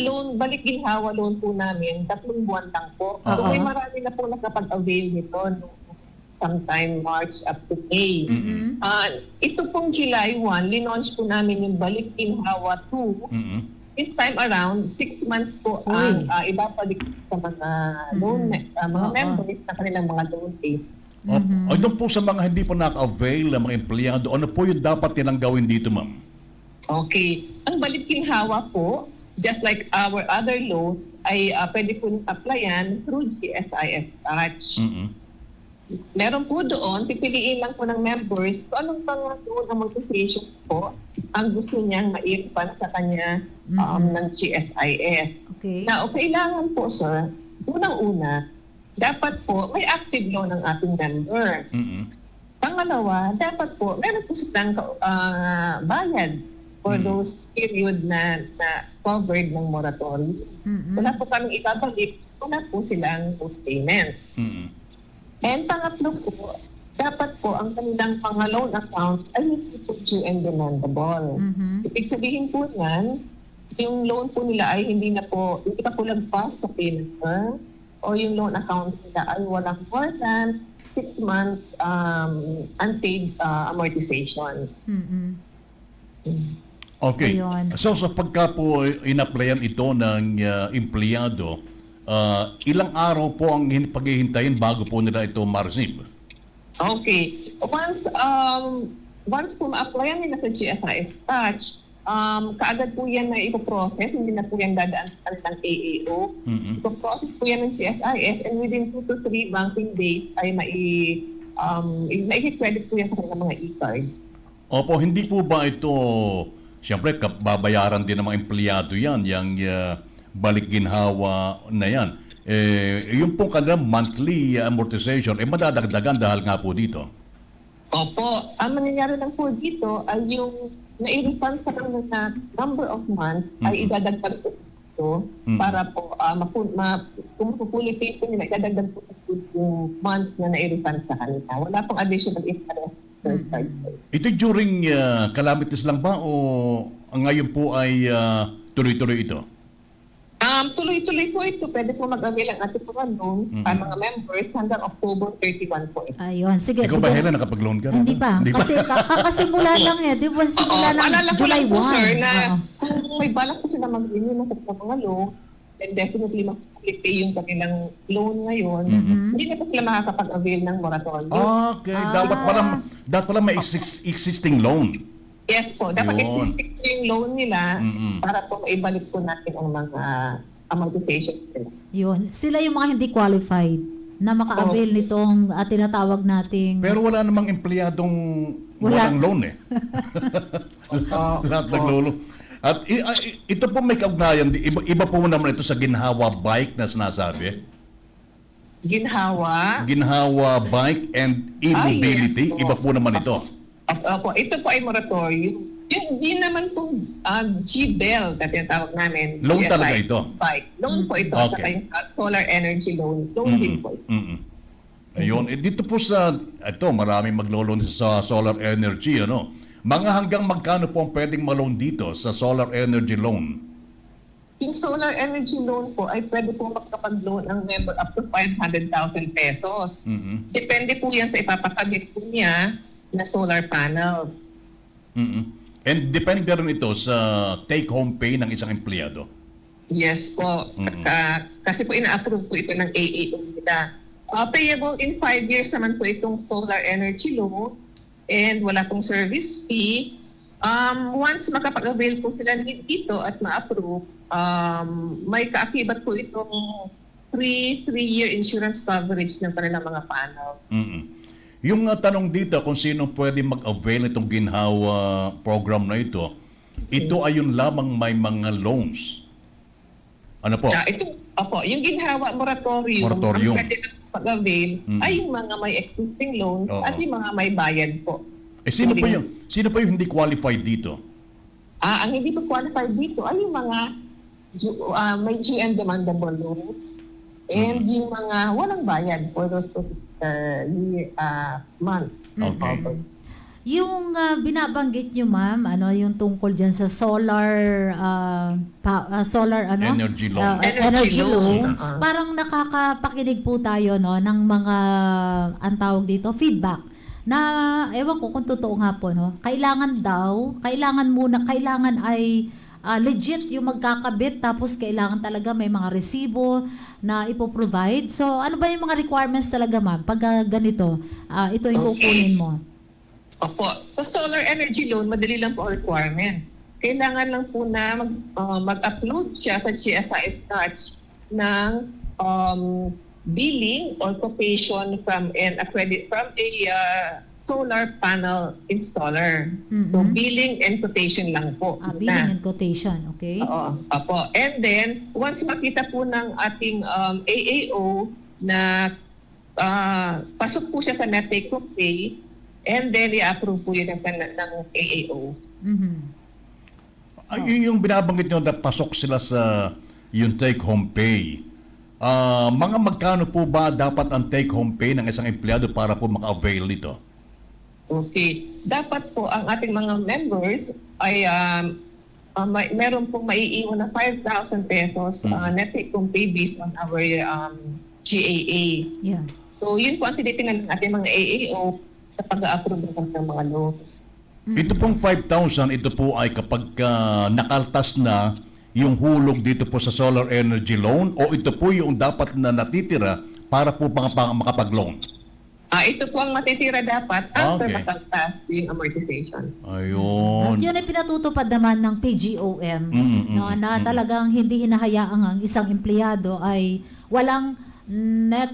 loan, balik ginhawa loan po namin, 3 buwan lang po. So may marami na po nakapag-avail nito sometime March up to May. Ito pong July 1, linaunch po namin yung balik ginhawa 2. This time around, 6 months po ang ibabalik sa mga loan, mga members na kanilang mga loan pay. O doon po sa mga hindi po naka-avail ng mga empleyado, ano po yung dapat nilang gawin dito, ma'am? Okay. Ang balik ginhawa po, just like our other loans, ay pwede po applyan through GSIS Touch. Meron po doon, pipiliin lang po ng members kung anong mga loan amortization po ang gusto niyang ma-refund sa kanya ng GSIS. Okay. Now, kailangan po, sir, unang-una, dapat po may active loan ng ating member. Pangalawa, dapat po meron po silang bayad for those period na covered ng moratorium. Wala po kaming ibabalik, wala po silang payments. And pangatlo po, dapat po ang kanilang mga loan account ay hindi po due and demandable. Ibig sabihin po yan, yung loan po nila ay hindi pa po lagpas sa payment term, o yung loan account nila ay walang more than 6 months unpaid amortizations. Okay. So sa pagka po in-applyan ito ng empleyado, ilang araw po ang paghihintayin bago po nila ito ma-receive? Okay. Once po ma-applyan nila sa GSIS Touch, kaagad po yan na ipoprocess, hindi na po yan dadaan sa kanilang AAO. Ipoprocess po yan ng GSIS and within 2 to 3 banking days ay mai-credit po yan sa kanilang mga e-card. Opo, hindi po ba ito, siyempre babayaran din ng mga empleyado yan, yung balik ginhawa na yan. Yung po kanilang monthly amortization, madadagdagan dahil nga po dito. Opo, ang mangyayari lang po dito ay yung na-refund sa kanilang na number of months ay idadagdag po ito para po kung fully paid po nila, idadagdag po yung months na na-refund sa kanila. Wala pong additional interest. Ito during calamities lang ba o ngayon po ay tuloy-tuloy ito? Tuloy-tuloy po ito. Pwede po mag-avail ang ating mga loans sa mga members hanggang October 31 po ito. Ayun, sige. Ikaw ba, Helen, nakapag-loan ka? Hindi pa. Kasi kakasimula lang di ba? Simula ng July 1. Po, sir, na kung may balak po sila mag-renew ng mga loan, then definitely mag-pay yung kanilang loan ngayon. Hindi na po sila makakapag-avail ng moratorium. Okay. Dapat pala may existing loan. Yes po. Dapat existing po yung loan nila para po maibalik po natin ang mga amortization nila. Yun. Sila yung mga hindi qualified na maka-avail nitong tinatawag nating... Pero wala namang empleyadong walang loan eh. Lahat naglolo. At ito po may kaugnayan, iba po naman ito sa ginhawa bike na sinasabi. Ginhawa? Ginhawa bike and e-mobility, Yes, iba po naman ito. Opo, ito po ay moratorium. Yun naman pong GBEL na tinatawag namin. Loan GSI talaga ito? Bike. Loan po ito. Okay. Saka yung solar energy loan. Loan din po. Ayun, dito po sa, ito, maraming maglo-loan sa solar energy, ano? Mga hanggang magkano po ang pwedeng ma-loan dito sa solar energy loan? Yung solar energy loan po ay pwede po makapag-loan ang member up to 500,000 pesos. Depende po yan sa ipapakabit po niya na solar panels. And depende rin ito sa take-home pay ng isang empleyado. Yes po. Kasi po ina-approve po ito ng AAO nila. Payable in 5 years naman po itong solar energy loan and wala pong service fee. Once makapag-avail po sila dito at ma-approve, may kaakibat po itong 3-year insurance coverage ng kanilang mga panels. Yung tanong dito kung sino pwede mag-avail itong ginhawa program na ito ay yun lamang may mga loans. Ano po? Yung ginhawa moratorium. Ang pwede lang mag-avail ay yung mga may existing loans at yung mga may bayad po. Sino pa yung hindi qualified dito? Ang hindi po qualified dito ay yung mga may due and demandable loans and yung mga walang bayad for those months. Okay. Yung binabanggit nyo, ma'am, yung tungkol dyan sa solar Energy loan. Energy loan. Parang nakakapakinig po tayo ng mga, ang tawag dito, feedback. Na, ewan ko kung totoo nga po, kailangan ay legit yung magkakabit, tapos kailangan talaga may mga resibo na ipoprovide. So, ano ba yung mga requirements talaga, ma'am? Pag ganito, ito yung kukunin mo. Opo. Sa solar energy loan, madali lang po ang requirements. Kailangan lang po na mag-upload siya sa GSIS Touch ng billing or quotation from a solar panel installer. So, billing and quotation lang po. Billing and quotation, okay. Oo. Opo. And then, once makita po ng ating AAO na pasok po siya sa net take home pay, and then i-approve po yun ng AAO. Yung binabanggit nyo na pasok sila sa yung take home pay, mga magkano po ba dapat ang take home pay ng isang empleyado para po maka-avail nito? Okay. Dapat po ang ating mga members ay meron pong maiiwan na 5,000 pesos net take home pay based on our GAA. Yeah. So, yun po ang tinitingnan ng ating mga AAO sa pag-approve ng mga loans. Ito pong 5,000, ito po ay kapag nakaltas na yung hulog dito po sa solar energy loan o ito po yung dapat na natitira para po makapag-loan? Ito po ang matitira dapat after makaltas yung amortization. Ayun. At yun ay pinatutupad naman ng PGOM na talagang hindi hinahayaang ang isang empleyado ay walang net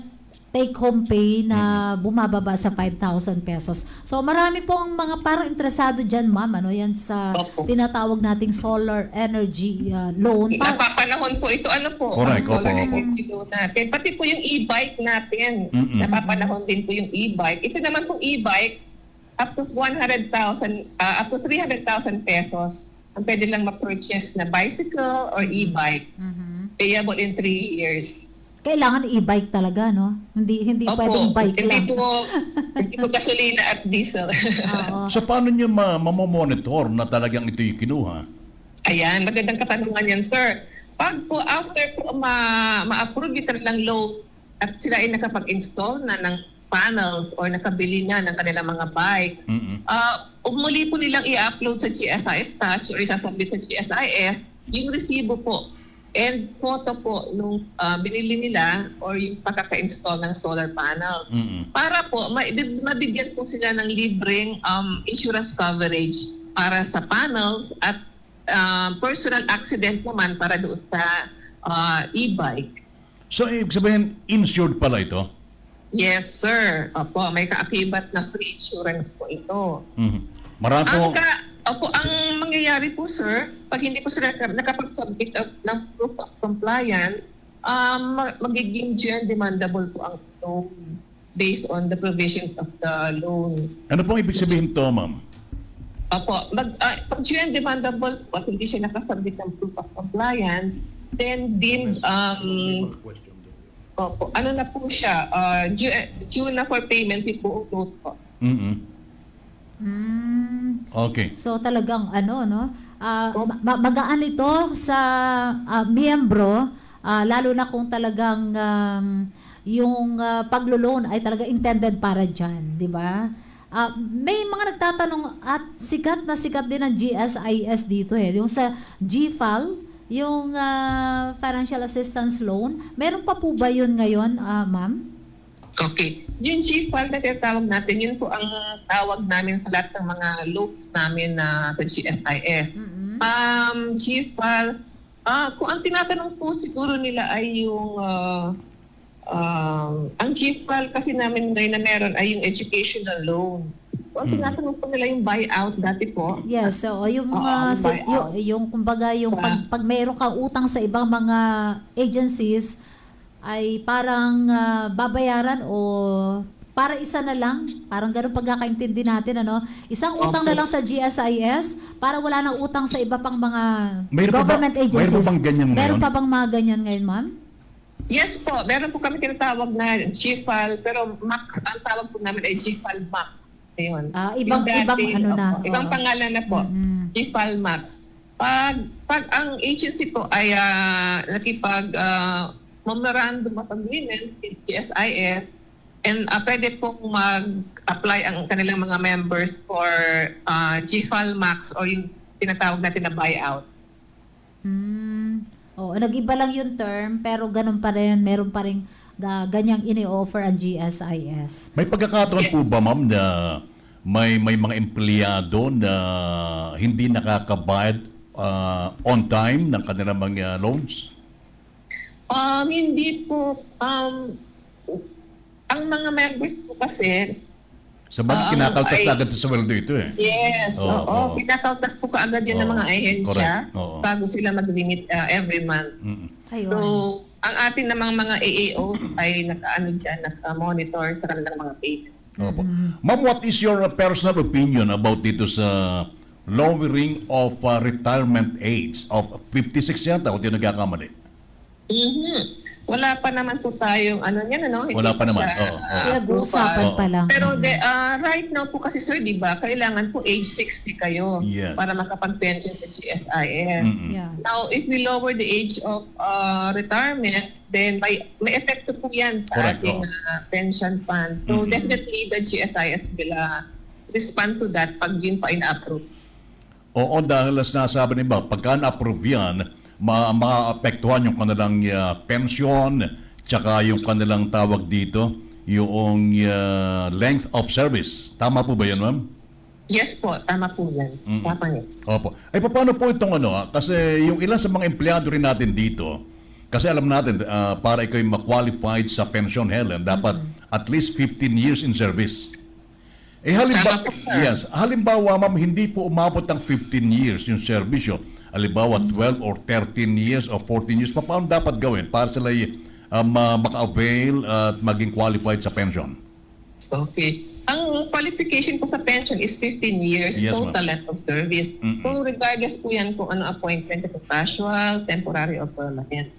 take-home pay na bumababa sa 5,000 pesos. So marami pong mga parang interesado dyan, ma'am, yan sa tinatawag nating solar energy loan. Napapanahon po ito, Correct, solar energy loan natin. Pati po yung e-bike natin, napapanahon din po yung e-bike. Ito naman pong e-bike, up to 300,000 pesos ang pwede lang ma-purchase na bicycle or e-bike. Payable in 3 years. Kailangan e-bike talaga, no? Hindi pwedeng bike lang. Hindi po gasolina at diesel. So paano nyo mamomonitor na talagang ito yung kinuha? Ayan, magandang katanungan yan, sir. Pag po after po ma-approve yung kanilang loan at sila ay nakapag-install na ng panels or nakabili na ng kanilang mga bikes, muli po nilang i-upload sa GSIS Touch or isasabit sa GSIS yung resibo po and photo po nung binili nila or yung pagkaka-install ng solar panels. Para po, mabigyan po sila ng libreng insurance coverage para sa panels at personal accident naman para doon sa e-bike. So, ibig sabihin, insured pala ito? Yes, sir. Opo, may kaakibat na free insurance po ito. Marami po... ang mangyayari po, sir, pag hindi po sila nakapag-submit ng proof of compliance, magiging due and demandable po ang loan based on the provisions of the loan. Ano pong ibig sabihin to, ma'am? Opo, pag due and demandable po at hindi siya nakasubmit ng proof of compliance, then deemed, opo, ano na po siya, due na for payment yung buong load po. Okay. So talagang ano, no? Magaan ito sa miyembro, lalo na kung talagang yung paglo-loan ay talaga intended para dyan, di ba? May mga nagtatanong at sikat din ang GSIS dito yung sa GFAL, yung financial assistance loan. Meron pa po ba yun ngayon, ma'am? Okay. Yung GFAL na tinatawag natin, yun po ang tawag namin sa lahat ng mga loans namin sa GSIS. GFAL, kung ang tinatanong po siguro nila ay yung ang GFAL kasi namin ngayon na meron ay yung educational loan. So, ang tinatanong po nila yung buyout dati po. Yes, so yung yung kumbaga yung pag mayroon kang utang sa ibang mga agencies ay parang babayaran o para isa na lang, parang ganun pagkakaintindi natin, ano? Isang utang na lang sa GSIS para wala nang utang sa iba pang mga government agencies. Mayroon pa bang ganyan ngayon? Meron pa bang mga ganyan ngayon, ma'am? Yes po, meron po kami tinatawag na GFAL, pero max, ang tawag po namin ay GFAL Max. Ayun. Ibang ibang pangalan na po, GFAL Max. Pag ang agency po ay nakipag memorandum of agreement with GSIS, and pwede pong mag-apply ang kanilang mga members for GFAL Max or yung tinatawag natin na buyout. Nag-iba lang yung term, pero ganun pa rin, meron pa rin ganyang ini-offer ang GSIS. May pagkakataon po ba, ma'am, na may mga empleyado na hindi nakakabayad on time ng kanilang mga loans? Hindi po. Ang mga members po kasi, Sa bagay, kinakaltas na agad sa sweldo ito eh. yes, kinakaltas po kaagad yun ng mga ahensya bago sila mag-limit every month. Ayun. So, ang atin namang mga AAOs ay naka-monitor sa kanilang mga payment. Ma'am, what is your personal opinion about dito sa lowering of retirement age of 56 yata, kung di nagkakamali? Wala pa naman po tayong hindi Wala pa naman. Pinag-uusapan pa lang. Pero right now po kasi sir, di ba, kailangan po age 60 kayo para makapag-pension sa GSIS. Now, if we lower the age of retirement, then may epekto po yan sa ating pension fund. So definitely the GSIS will respond to that pag yun pa in-approve. Oo, dahil nasabi niba, pagka na-approve yan, maapektuhan yung kanilang pension, tsaka yung kanilang tawag dito, yung length of service. Tama po ba yan, ma'am? Yes po, tama po yan. Tama yan. Opo. Ay, paano po itong kasi yung ilan sa mga empleyado rin natin dito, kasi alam natin, para ikaw yung ma-qualified sa pension, Helen, dapat at least 15 years in service. Halimbawa, ma'am, hindi po umabot ng 15 years yung servisyo. Halimbawa, 12 or 13 years or 14 years, paano dapat gawin para sila maka-avail at maging qualified sa pension? Okay. Ang qualification po sa pension is 15 years total length of service. So regardless po yan kung ano appointment, casual, temporary, or permanent.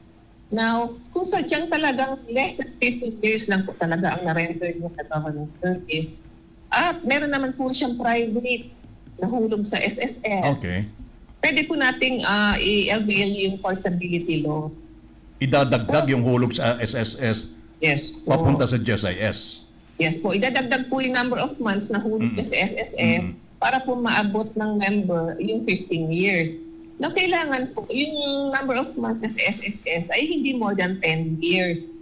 Now, kung sadyang talagang less than 15 years lang po talaga ang na-render nyo sa government service, at meron naman po siyang private na hulog sa SSS. Okay. Pwede po nating i-avail yung portability law. Idadagdag yung hulog sa SSS papunta sa GSIS. Yes po. Idadagdag po yung number of months na hulog sa SSS para po maabot ng member yung 15 years. Now, kailangan po yung number of months sa SSS ay hindi more than 10 years.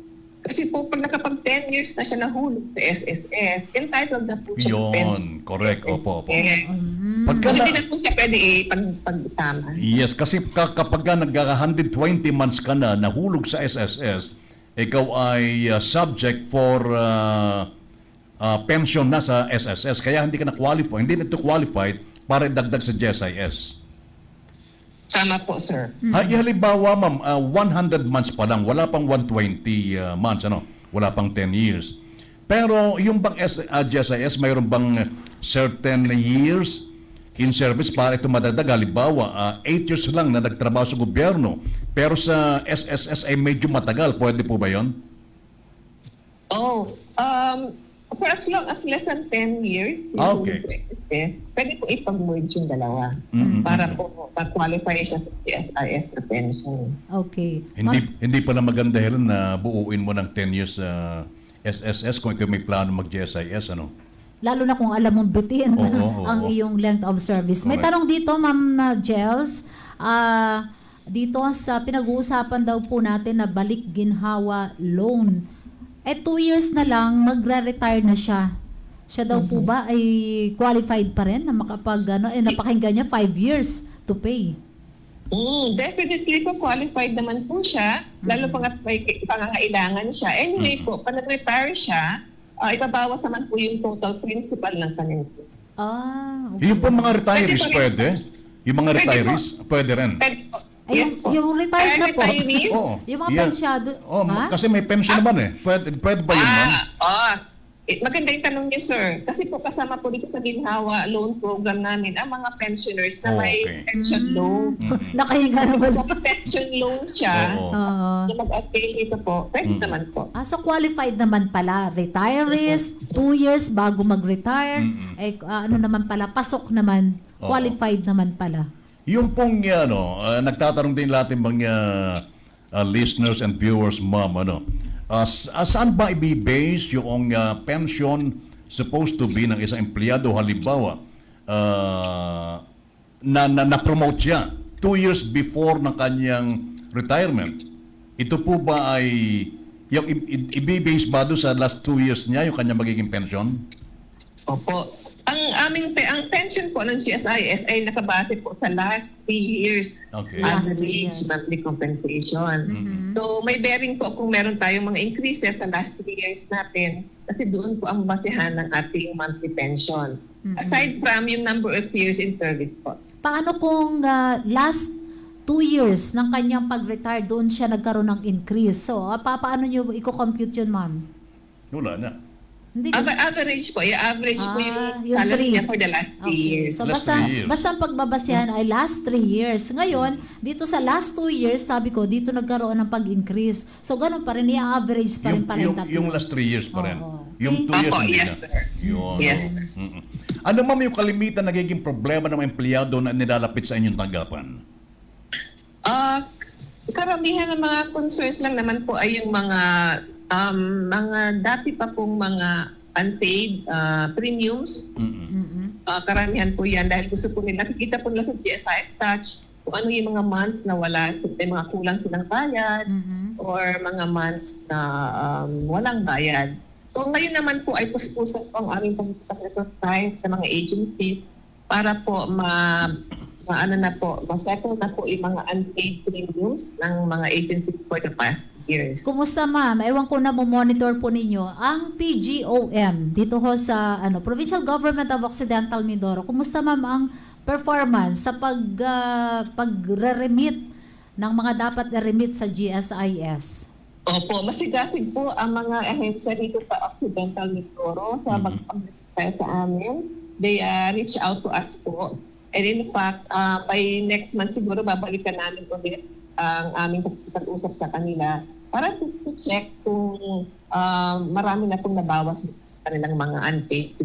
Kasi po, pag nakapag 10 years na siya nahulog sa SSS, entitled na po siya sa pension. Correct. Opo. Yes. Hindi na po siya pwede pag-tama. Yes, kasi kapag nag-120 months ka na nahulog sa SSS, ikaw ay subject for pension na sa SSS. Kaya hindi ka na-qualify, hindi na ito qualified para idagdag sa GSIS. Tama po, sir. Halimbawa, ma'am, 100 months pa lang, wala pang 120 months, wala pang 10 years. Pero yung bang GSIS, mayroon bang certain years in service para ito madagdag. Halimbawa, 8 years lang na nagtrabaho sa gobyerno, pero sa SSS ay medyo matagal. Pwede po ba yun? For as long as less than 10 years, Okay. pwede po ipag-merge yung dalawa para po mag-qualify siya sa CSIS na pension. Okay. Hindi pala maganda, Helen, na buuin mo ng 10 years SSS kung ikaw may plano mag-GSIS, ano? Lalo na kung alam mong bitin Oo, ang iyong length of service. May Correct. tanong dito, Ma'am Jels. Dito sa pinag-uusapan daw po natin na balik ginhawa loan. 2 years na lang, magre-retire na siya. Siya daw po ba ay qualified pa rin na makapag, napakinggan niya 5 years to pay? Definitely po qualified naman po siya, lalo pa nga may pangangailangan siya. Anyway po, pag nag-retire siya, ibabawas naman po yung total principal ng kanyang. Okay. Yung po mga retirees, Pwede. pwede? Yung mga Pwede retirees, pwede rin. Yes po. Yung retired na po. Retirees? Oo. Yung mga Yeah. pensyado. Ha? Kasi may pension naman eh. Pwede ba yun, ma'am? Maganda yung tanong niyo, sir. Kasi po kasama po dito sa ginhawa loan program namin ang mga pensioners na may Okay. pension loan. Nakahinga na wala. Kung pension loan siya, Oo. na mag-avail ito po, pwede naman po. So qualified naman pala. Retirees, 2 years bago mag-retire. Ano naman pala, pasok naman. Oo. Qualified naman pala. Yung pong, nagtatanong din natin mga listeners and viewers, ma'am, saan ba i-base yung pension supposed to be ng isang empleyado? Halimbawa, na-promote siya 2 years before ng kanyang retirement. Ito po ba ay, yung i-base ba doon sa last 2 years niya yung kanyang magiging pension? Opo. Ang pension po ng GSIS ay nakabase po sa last 3 years Okay. Last 3 average years. monthly compensation. So may bearing po kung meron tayong mga increases sa last 3 years natin kasi doon po ang basehan ng ating monthly pension. Aside from yung number of years in service po. Paano kung last 2 years ng kanyang pag-retire, doon siya nagkaroon ng increase? So, paano nyo i-compute yun, ma'am? Wala na. Hindi kasi... Average po. I-average po yung yung salary three. niya for the last 3 years. So, Last basta, 3 years. basta ang pagbabasihan ay last 3 years. Ngayon, dito sa last 2 years, sabi ko, dito nagkaroon ng pag-increase. So, ganun pa rin, i-average pa rin pala yung tatlo. Yung last 3 years pa rin. Oo. Yung 2 years Opo, hindi yes, na. sir. Yun. Yes, oo. sir. Ano ma'am yung kalimitan nagiging problema ng mga empleyado na nilalapit sa inyong tanggapan? Karamihan ng mga concerns lang naman po ay yung mga dati pa pong mga unpaid premiums. Karamihan po yan dahil gusto po nila, nakikita po nila sa GSIS Touch kung ano yung mga months na wala, may mga kulang silang bayad or mga months na walang bayad. So ngayon naman po ay puspusan po ang aming pag-recruit sa mga agencies para po ma-settle na po yung mga unpaid premiums ng mga agencies for the past years. Kumusta, ma'am? Ewan ko na monitor po ninyo. Ang PGOM, dito ho sa Provincial Government of Occidental Mindoro, kumusta, ma'am, ang performance sa pag-remit ng mga dapat na-remit sa GSIS? Opo, masigasig po ang mga ahensya dito sa Occidental Mindoro sa pag-reply sa amin. They reach out to us po. And in fact, by next month siguro babalikan namin ulit ang aming pag-usap sa kanila para to check kung marami na pong nabawas ng kanilang mga unpaid.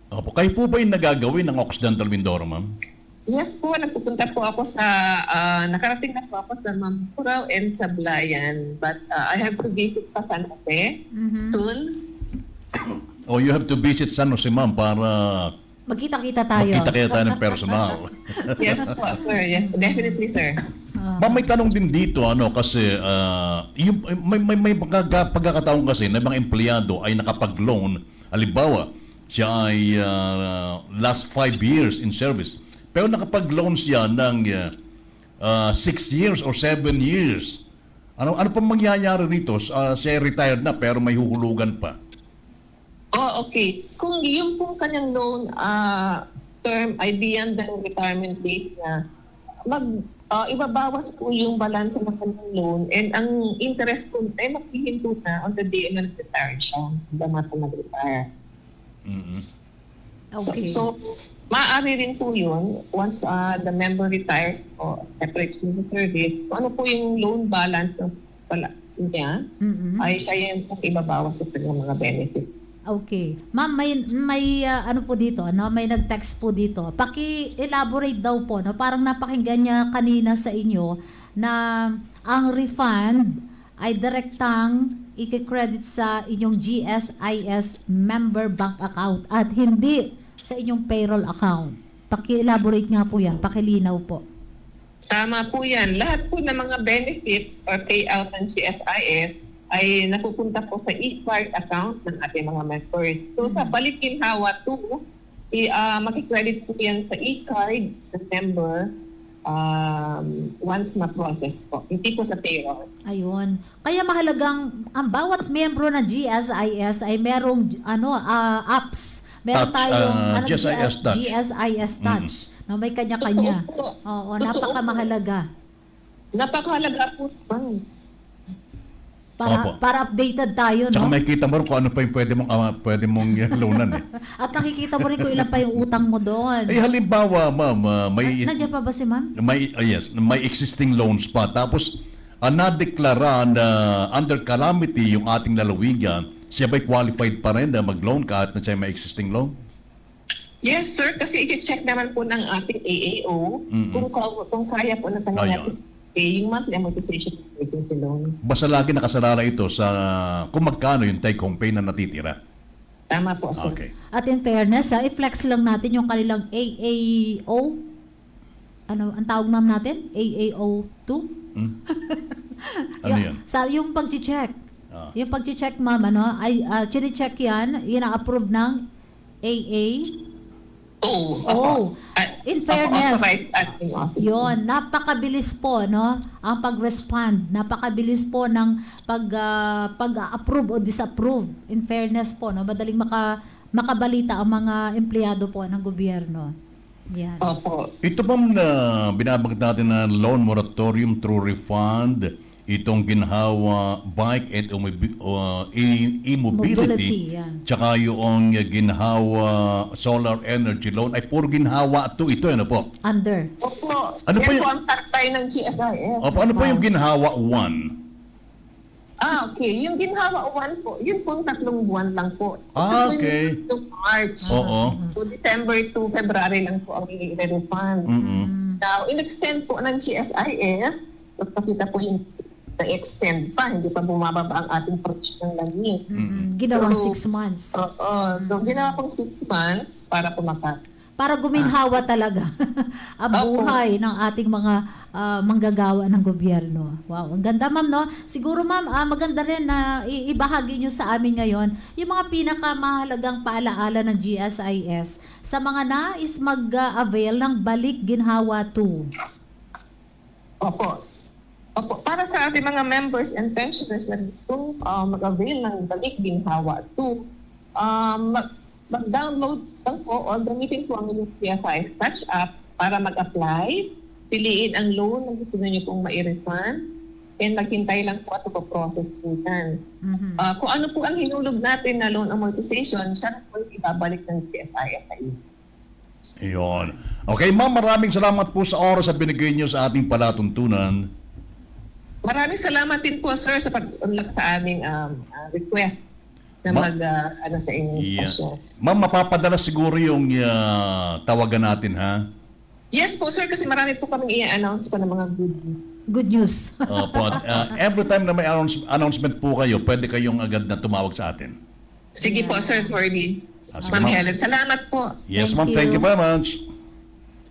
Opo, kayo po ba yung nagagawin ng Occidental Mindoro, ma'am? Yes po, nagpupunta po ako sa, nakarating na po ako sa Mamburao and sa Blayan. But I have to visit pa San Jose soon. O you have to visit San Jose, ma'am, para Magkita-kita tayo. magkita-kita tayo ng personal. Yes po, sir. Yes, definitely, sir. Ma'am, may tanong din dito, kasi may pagkakataon kasi na mga empleyado ay nakapag-loan. Halimbawa, siya ay last 5 years in service. Pero nakapag-loan siya ng 6 years or 7 years. Ano pa mangyayari rito? Siya retired na pero may huhulugan pa. Oh, okay. Kung yung pong kanyang loan term ay beyond the retirement date na, ibabawas po yung balance ng kanyang loan and ang interest po ay maghihinto na on the day na nag-retire siya. Hindi naman po nag-retire. Okay. So, maaari rin po yun once the member retires o separates from the service, kung ano po yung loan balance ng niya, ay siya yung ibabawas sa kanyang mga benefits. Okay. Ma'am, may ano po dito, no? May nag-text po dito. Paki-elaborate daw po, no? Parang napakinggan niya kanina sa inyo na ang refund ay direktang i-credit sa inyong GSIS member bank account at hindi sa inyong payroll account. Paki-elaborate nga po yan. Pakilinaw po. Tama po yan. Lahat po ng mga benefits or payout ng GSIS ay napupunta po sa e-card account ng ating mga members. So sa Balik-Ginhawa 2, makikredit po yan sa e-card ng member once ma-process po. Hindi po sa payroll. Ayun. Kaya mahalagang ang bawat miyembro ng GSIS ay merong apps. Meron Touch, tayong GSIS Touch. GSIS Touch. No, may kanya-kanya. Oo, napakamahalaga. Napakahalaga po. Para updated tayo, Tsaka no? makikita mo rin kung ano pa yung pwede mong loanan eh. At nakikita mo rin kung ilan pa yung utang mo doon. Eh halimbawa, ma'am, Nandiyan pa ba si ma'am? yes, may existing loans pa. Tapos, nadeklara na under calamity yung ating lalawigan, siya ba'y qualified pa rin na mag-loan kahit na siya may existing loan? Yes, sir. Kasi i-check naman po ng ating AAO kung kaya po na natin yung monthly amortization emergency loan. Basta lagi nakasalala ito sa kung magkano yung take-home pay na natitira. Tama po, sir. Okay. At in fairness, i-flex lang natin yung kanilang AAO. Ano ang tawag ma'am natin? AAO 2? Ano yan? Yung pag-check. Yung pag-check ma'am, ano, ay chine-check yan, ina-approve ng AA. In fairness, yon, napakabilis po, no? Ang pag-respond, napakabilis po ng pag-approve o disapprove. In fairness po, no? Madaling makabalita ang mga empleyado po ng gobyerno. Yan. Ito bang na binabanggit natin na loan moratorium through refund, itong ginhawa bike and e-mobility, tsaka yung ginhawa solar energy loan, ay puro ginhawa ito, ano po? Under. Opo. Ano Yan po po yung- ang taktay ng GSIS. Opo, ano po yung ginhawa 1? Okay. Yung ginhawa 1 po, yun po 3 buwan lang po. Okay. Ito po yung March. Oo. So December to February lang po ang i-refund. Now, in-extend po ng GSIS, pakita po yung na-extend pa, hindi pa bumababa ang ating production ng langis. Ginawang 6 months. So, ginawa pong 6 months para pumakat. Para guminhawa talaga ang buhay ng ating mga manggagawa ng gobyerno. Wow, ang ganda ma'am, no? Siguro ma'am, maganda rin na ibahagi nyo sa amin ngayon yung mga pinakamahalagang paalaala ng GSIS sa mga nais mag-avail ng Balik Ginhawa 2. Opo. Para sa ating mga members and pensioners na gusto mag-avail ng Balik Ginhawa 2, mag-download lang po or gamitin po ang inyong GSIS Touch app para mag-apply, piliin ang loan na gusto niyo pong ma-refund, and maghintay lang po at ipoprocess po yan. Kung ano po ang hinulog natin na loan amortization, siya na po ibabalik ng GSIS sa inyo. Iyon. Okay, ma'am, maraming salamat po sa oras na binigay niyo sa ating palatuntunan. Maraming salamat din po, sir, sa pag-unlock sa aming request na sa inyong stasyon. Ma'am, mapapadala siguro yung tawagan natin, ha? Yes po, sir, kasi marami po kaming i-announce pa ng mga good news. Every time na may announcement po kayo, pwede kayong agad na tumawag sa atin. Sige po, Sir Fordy. Ma'am Helen, salamat po. Yes, ma'am. Thank you very much.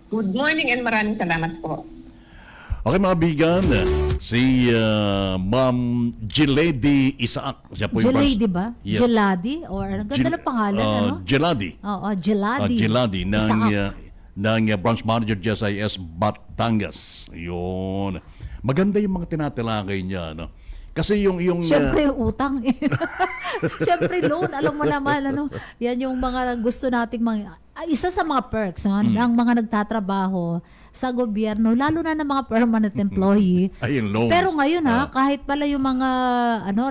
Good morning and maraming salamat po. Okay, mga bigan, si Ma'am Gelady Isaac. Siya po yung Gelady ba? Yes. Gelady? Or ang ganda ng pangalan, ano? Gelady. Oo, Gelady. Gelady Isaac. ng branch manager GSIS Batangas. Yun. Maganda yung mga tinatalakay niya, no? Kasi yung Siyempre utang. Siyempre loan, alam mo naman, ano? Yan yung mga gusto nating mga isa sa mga perks ng mga nagtatrabaho sa gobyerno, lalo na ng mga permanent employee. Ay, yung loans. Pero ngayon kahit pala yung mga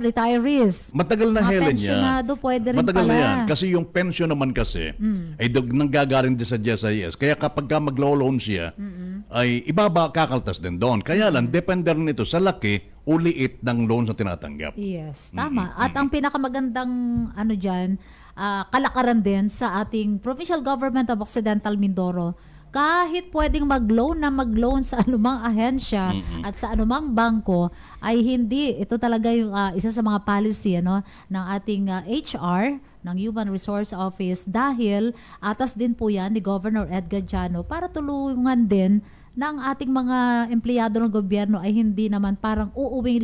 retirees, Matagal na, mga Helen, yan. pensyonado, pwede rin Matagal pala. na yan. Kasi yung pension naman kasi, ay nanggagaling din sa GSIS. Kaya kapag ka maglo-loan siya, ay ibaba kakaltas din doon. Kaya lang, depende rin ito sa laki o liit ng loans na tinatanggap. Yes, tama. At ang pinakamagandang dyan, kalakaran din sa ating Provincial Government of Occidental Mindoro, kahit pwedeng mag-loan sa anumang ahensya at sa anumang bangko, ay hindi. Ito talaga yung isa sa mga policy ng ating HR, ng Human Resource Office, dahil atas din po yan ni Governor Ed Gadiano para tulungan din ng ating mga empleyado ng gobyerno ay hindi naman parang uuwing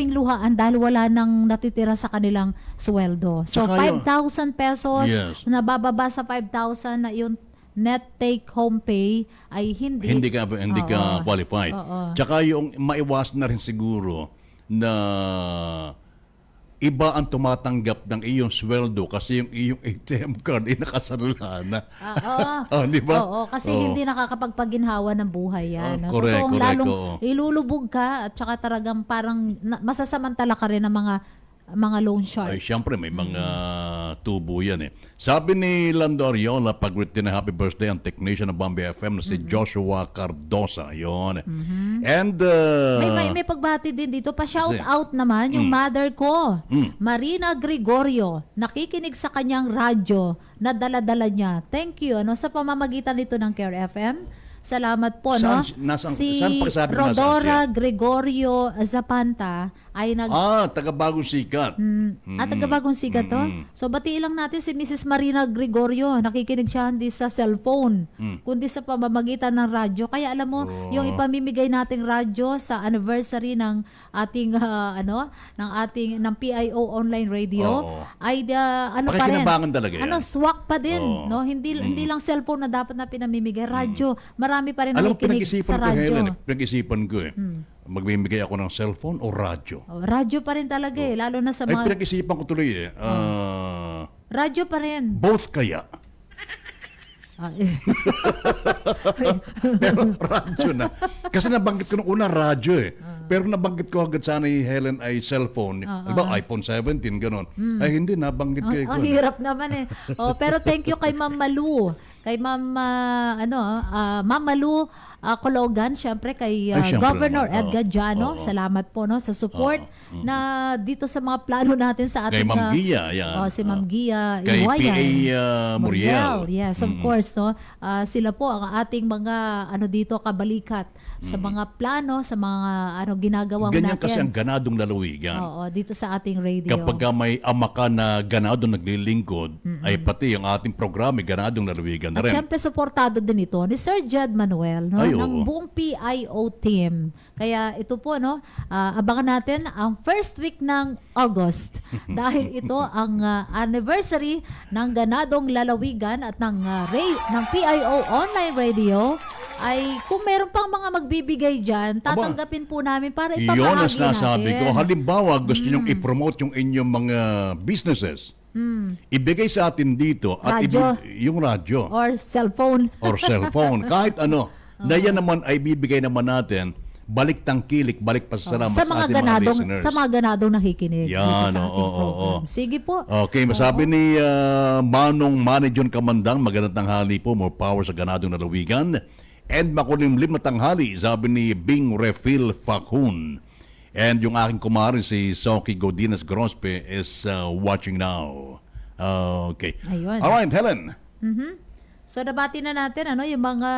luhaan dahil wala nang natitira sa kanilang sweldo. So, Tsaka 5,000 pesos, Yes. nabababa sa 5,000 na yung net take-home pay ay hindi ka Oo. qualified. Oo. Tsaka yung maiwasan na rin siguro na iba ang tumatanggap ng iyong sweldo kasi yung iyong ATM card ay nakasalala na. Oo. Di ba? Oo, kasi Oo. hindi nakakapagpaginhawa ng buhay yan. Correct, Totoong correct, lalong oo. ilulubog ka at saka talagang parang masasamantala ka rin ng mga loan shark. Ay, syempre, may mga tubo yan eh. Sabi ni Lando Ariola, pag-written na happy birthday ang technician ng Bombay FM na si Joshua Cardosa. Yun. And, May pagbati din dito. Pa-shout Kasi- out naman yung mother ko, Marina Gregorio. Nakikinig sa kanyang radyo na dala-dala niya. Thank you. Sa pamamagitan nito ng Care FM. Salamat po, Saan- no? saan pagsabi mo nasaan Rodora siya? Gregorio Zapanta ay taga-bagong sikat. taga-bagong sigat to. So, batiin lang natin si Mrs. Marina Gregorio. Nakikinig siya hindi sa cellphone, kundi sa pamamagitan ng radyo. Kaya alam mo, yung ipamimigay nating radyo sa anniversary ng ating, ng PIO online radio, Oo. ay pa rin. Pakikinabangan talaga yan. Swak pa din. Oo. No? Hindi lang cellphone na dapat na pinamimigay. Radyo. Marami pa rin Alam mo, nakikinig pinag-isipan sa ko, radyo. Helen, pinag-isipan ko eh. Magbibigay ako ng cellphone o radyo? Radyo pa rin talaga lalo na sa Ay, mga... pinag-isipan ko tuloy eh. Radyo pa rin. Both kaya. Pero radyo na. Kasi nabanggit ko nung una radyo eh. Pero nabanggit ko agad sana ni Helen ay cellphone. Diba, iPhone 17, gano'n. Ay hindi, nabanggit ko. Ang hirap naman eh. Pero thank you kay Ma'am Malu. Kay Ma'am, Ma'am Malu Cologan, syempre kay Ay, syempre Governor naman. Ed Gadiano. Salamat po sa support na dito sa mga plano natin sa Kay ating... Ma'am Gia, yan. si Ma'am Gia Kay Iwayan. PA Muriel. Yes, of course. No? Sila po ang ating mga dito kabalikat sa mga plano, sa mga ginagawa Ganyan natin. kasi ang ganadong lalawigan. Oo, dito sa ating radio. Kapag ka may ama ka na ganado naglilingkod, ay pati ang ating programa ganadong lalawigan na At rin. syempre, supportado din ito ni Sir Jed Manuel Ay, ng oo. buong PIO team. Kaya ito po, abangan natin ang first week ng August dahil ito ang anniversary ng ganadong lalawigan at ng PIO online radio. Ay kung meron pang mga magbibigay dyan, tatanggapin po namin para Iyon ang ipapahagi sinasabi natin. ko. Halimbawa, gusto nyong i-promote yung inyong mga businesses. Ibigay sa atin dito at Radyo. yung radyo Or cellphone. or cellphone, kahit ano. Na yan naman ay bibigay naman natin balik tangkilik, balik pasasalamat sa sa mga ating mga listeners. Sa mga ganadong nakikinig dito Yan, sa ating oo, program. oo. Sige po. Okay, masabi ni Manong Manajon Kamandang, magandang tanghali po, more power sa ganadong lalawigan. And makulimlim na tanghali, sabi ni Bing Refil Fakun. And yung aking kumari, si Soki Godinez Grospe is watching now. Okay. Ayun. Alright, Helen. So nabati na natin yung mga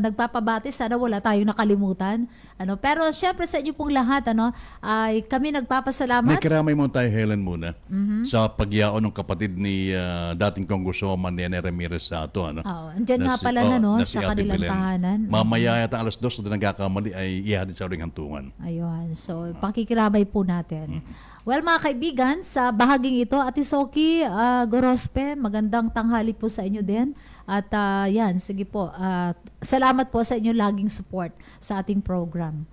nagpapabati, sana wala tayong nakalimutan. Pero syempre sa inyo pong lahat ay kami May nagpapasalamat. kiramay mo tayo, Helen, muna. Sa pagyaon ng kapatid ni dating Congresswoman Nene Ramirez Sato. Andyan nga pala si sa Ate kanilang Belen. tahanan. Mamaya yata alas 2 na nagkakamali ay ihatid sa uling hantungan. Ayun. So pakikiramay po natin. Well, mga kaibigan, sa bahaging ito, Ate Soki Gorospe, magandang tanghali po sa inyo din. At yan, sige po. Salamat po sa inyong laging support sa ating program.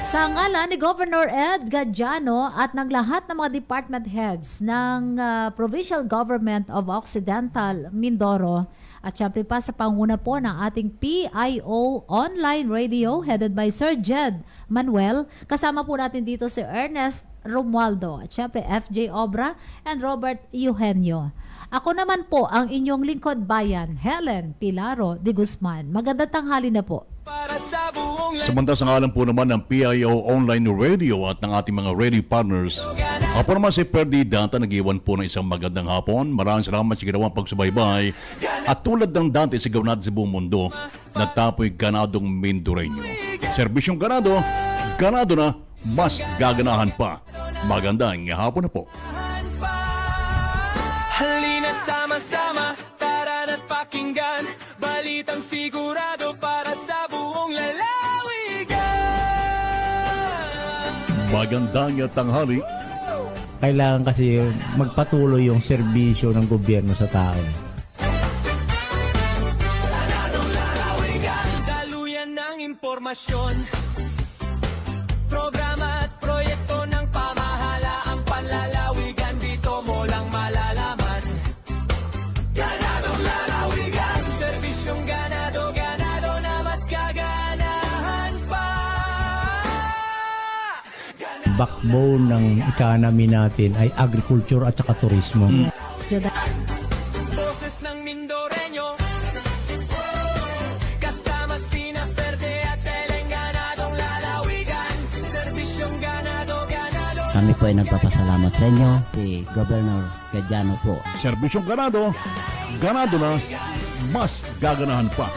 Sa ngalan ni Governor Ed Gadiano at ng lahat ng mga department heads ng Provincial Government of Occidental Mindoro, At syempre pa sa panguna po ng ating PIO Online Radio headed by Sir Jed Manuel. Kasama po natin dito si Ernest Romualdo at syempre FJ Obra and Robert Eugenio. Ako naman po ang inyong lingkod bayan, Helen Pilaro de Guzman. Magandang tanghali na po. Samantala sa ngalan po naman ng PIO Online Radio at ng ating mga radio partners, ako naman si Perdi Danta, nag-iwan po ng isang magandang hapon. Maraming salamat sa ginawang pagsubaybay. At tulad ng Dante, sigaw natin sa buong mundo, nagtapoy ganadong Mindoreño. Serbisyong ganado, ganado na, mas gaganahan pa. Magandang hapon na po. Halina sama-sama, tara na't pakinggan, balitang sigurado para sa buong lalawigan. Magandang tanghali. Kailangan kasi magpatuloy yung serbisyo ng gobyerno sa tao. Daluyan ng impormasyon, programa at proyekto ng pamahalaang panlalawigan, dito mo lang malalaman. Ganadong lalawigan, serbisyong ganado, ganado na mas gaganahan pa. Backbone ng economy natin ay agriculture at saka turismo. Boses ng Mindoreño, kasama sina Verde at Eleng, ganadong lalawigan, serbisyong ganado, ganado. Kami po ay nagpapasalamat sa inyo, si Governor Gadiano po. Serbisyong ganado, ganado na, mas gaganahan pa.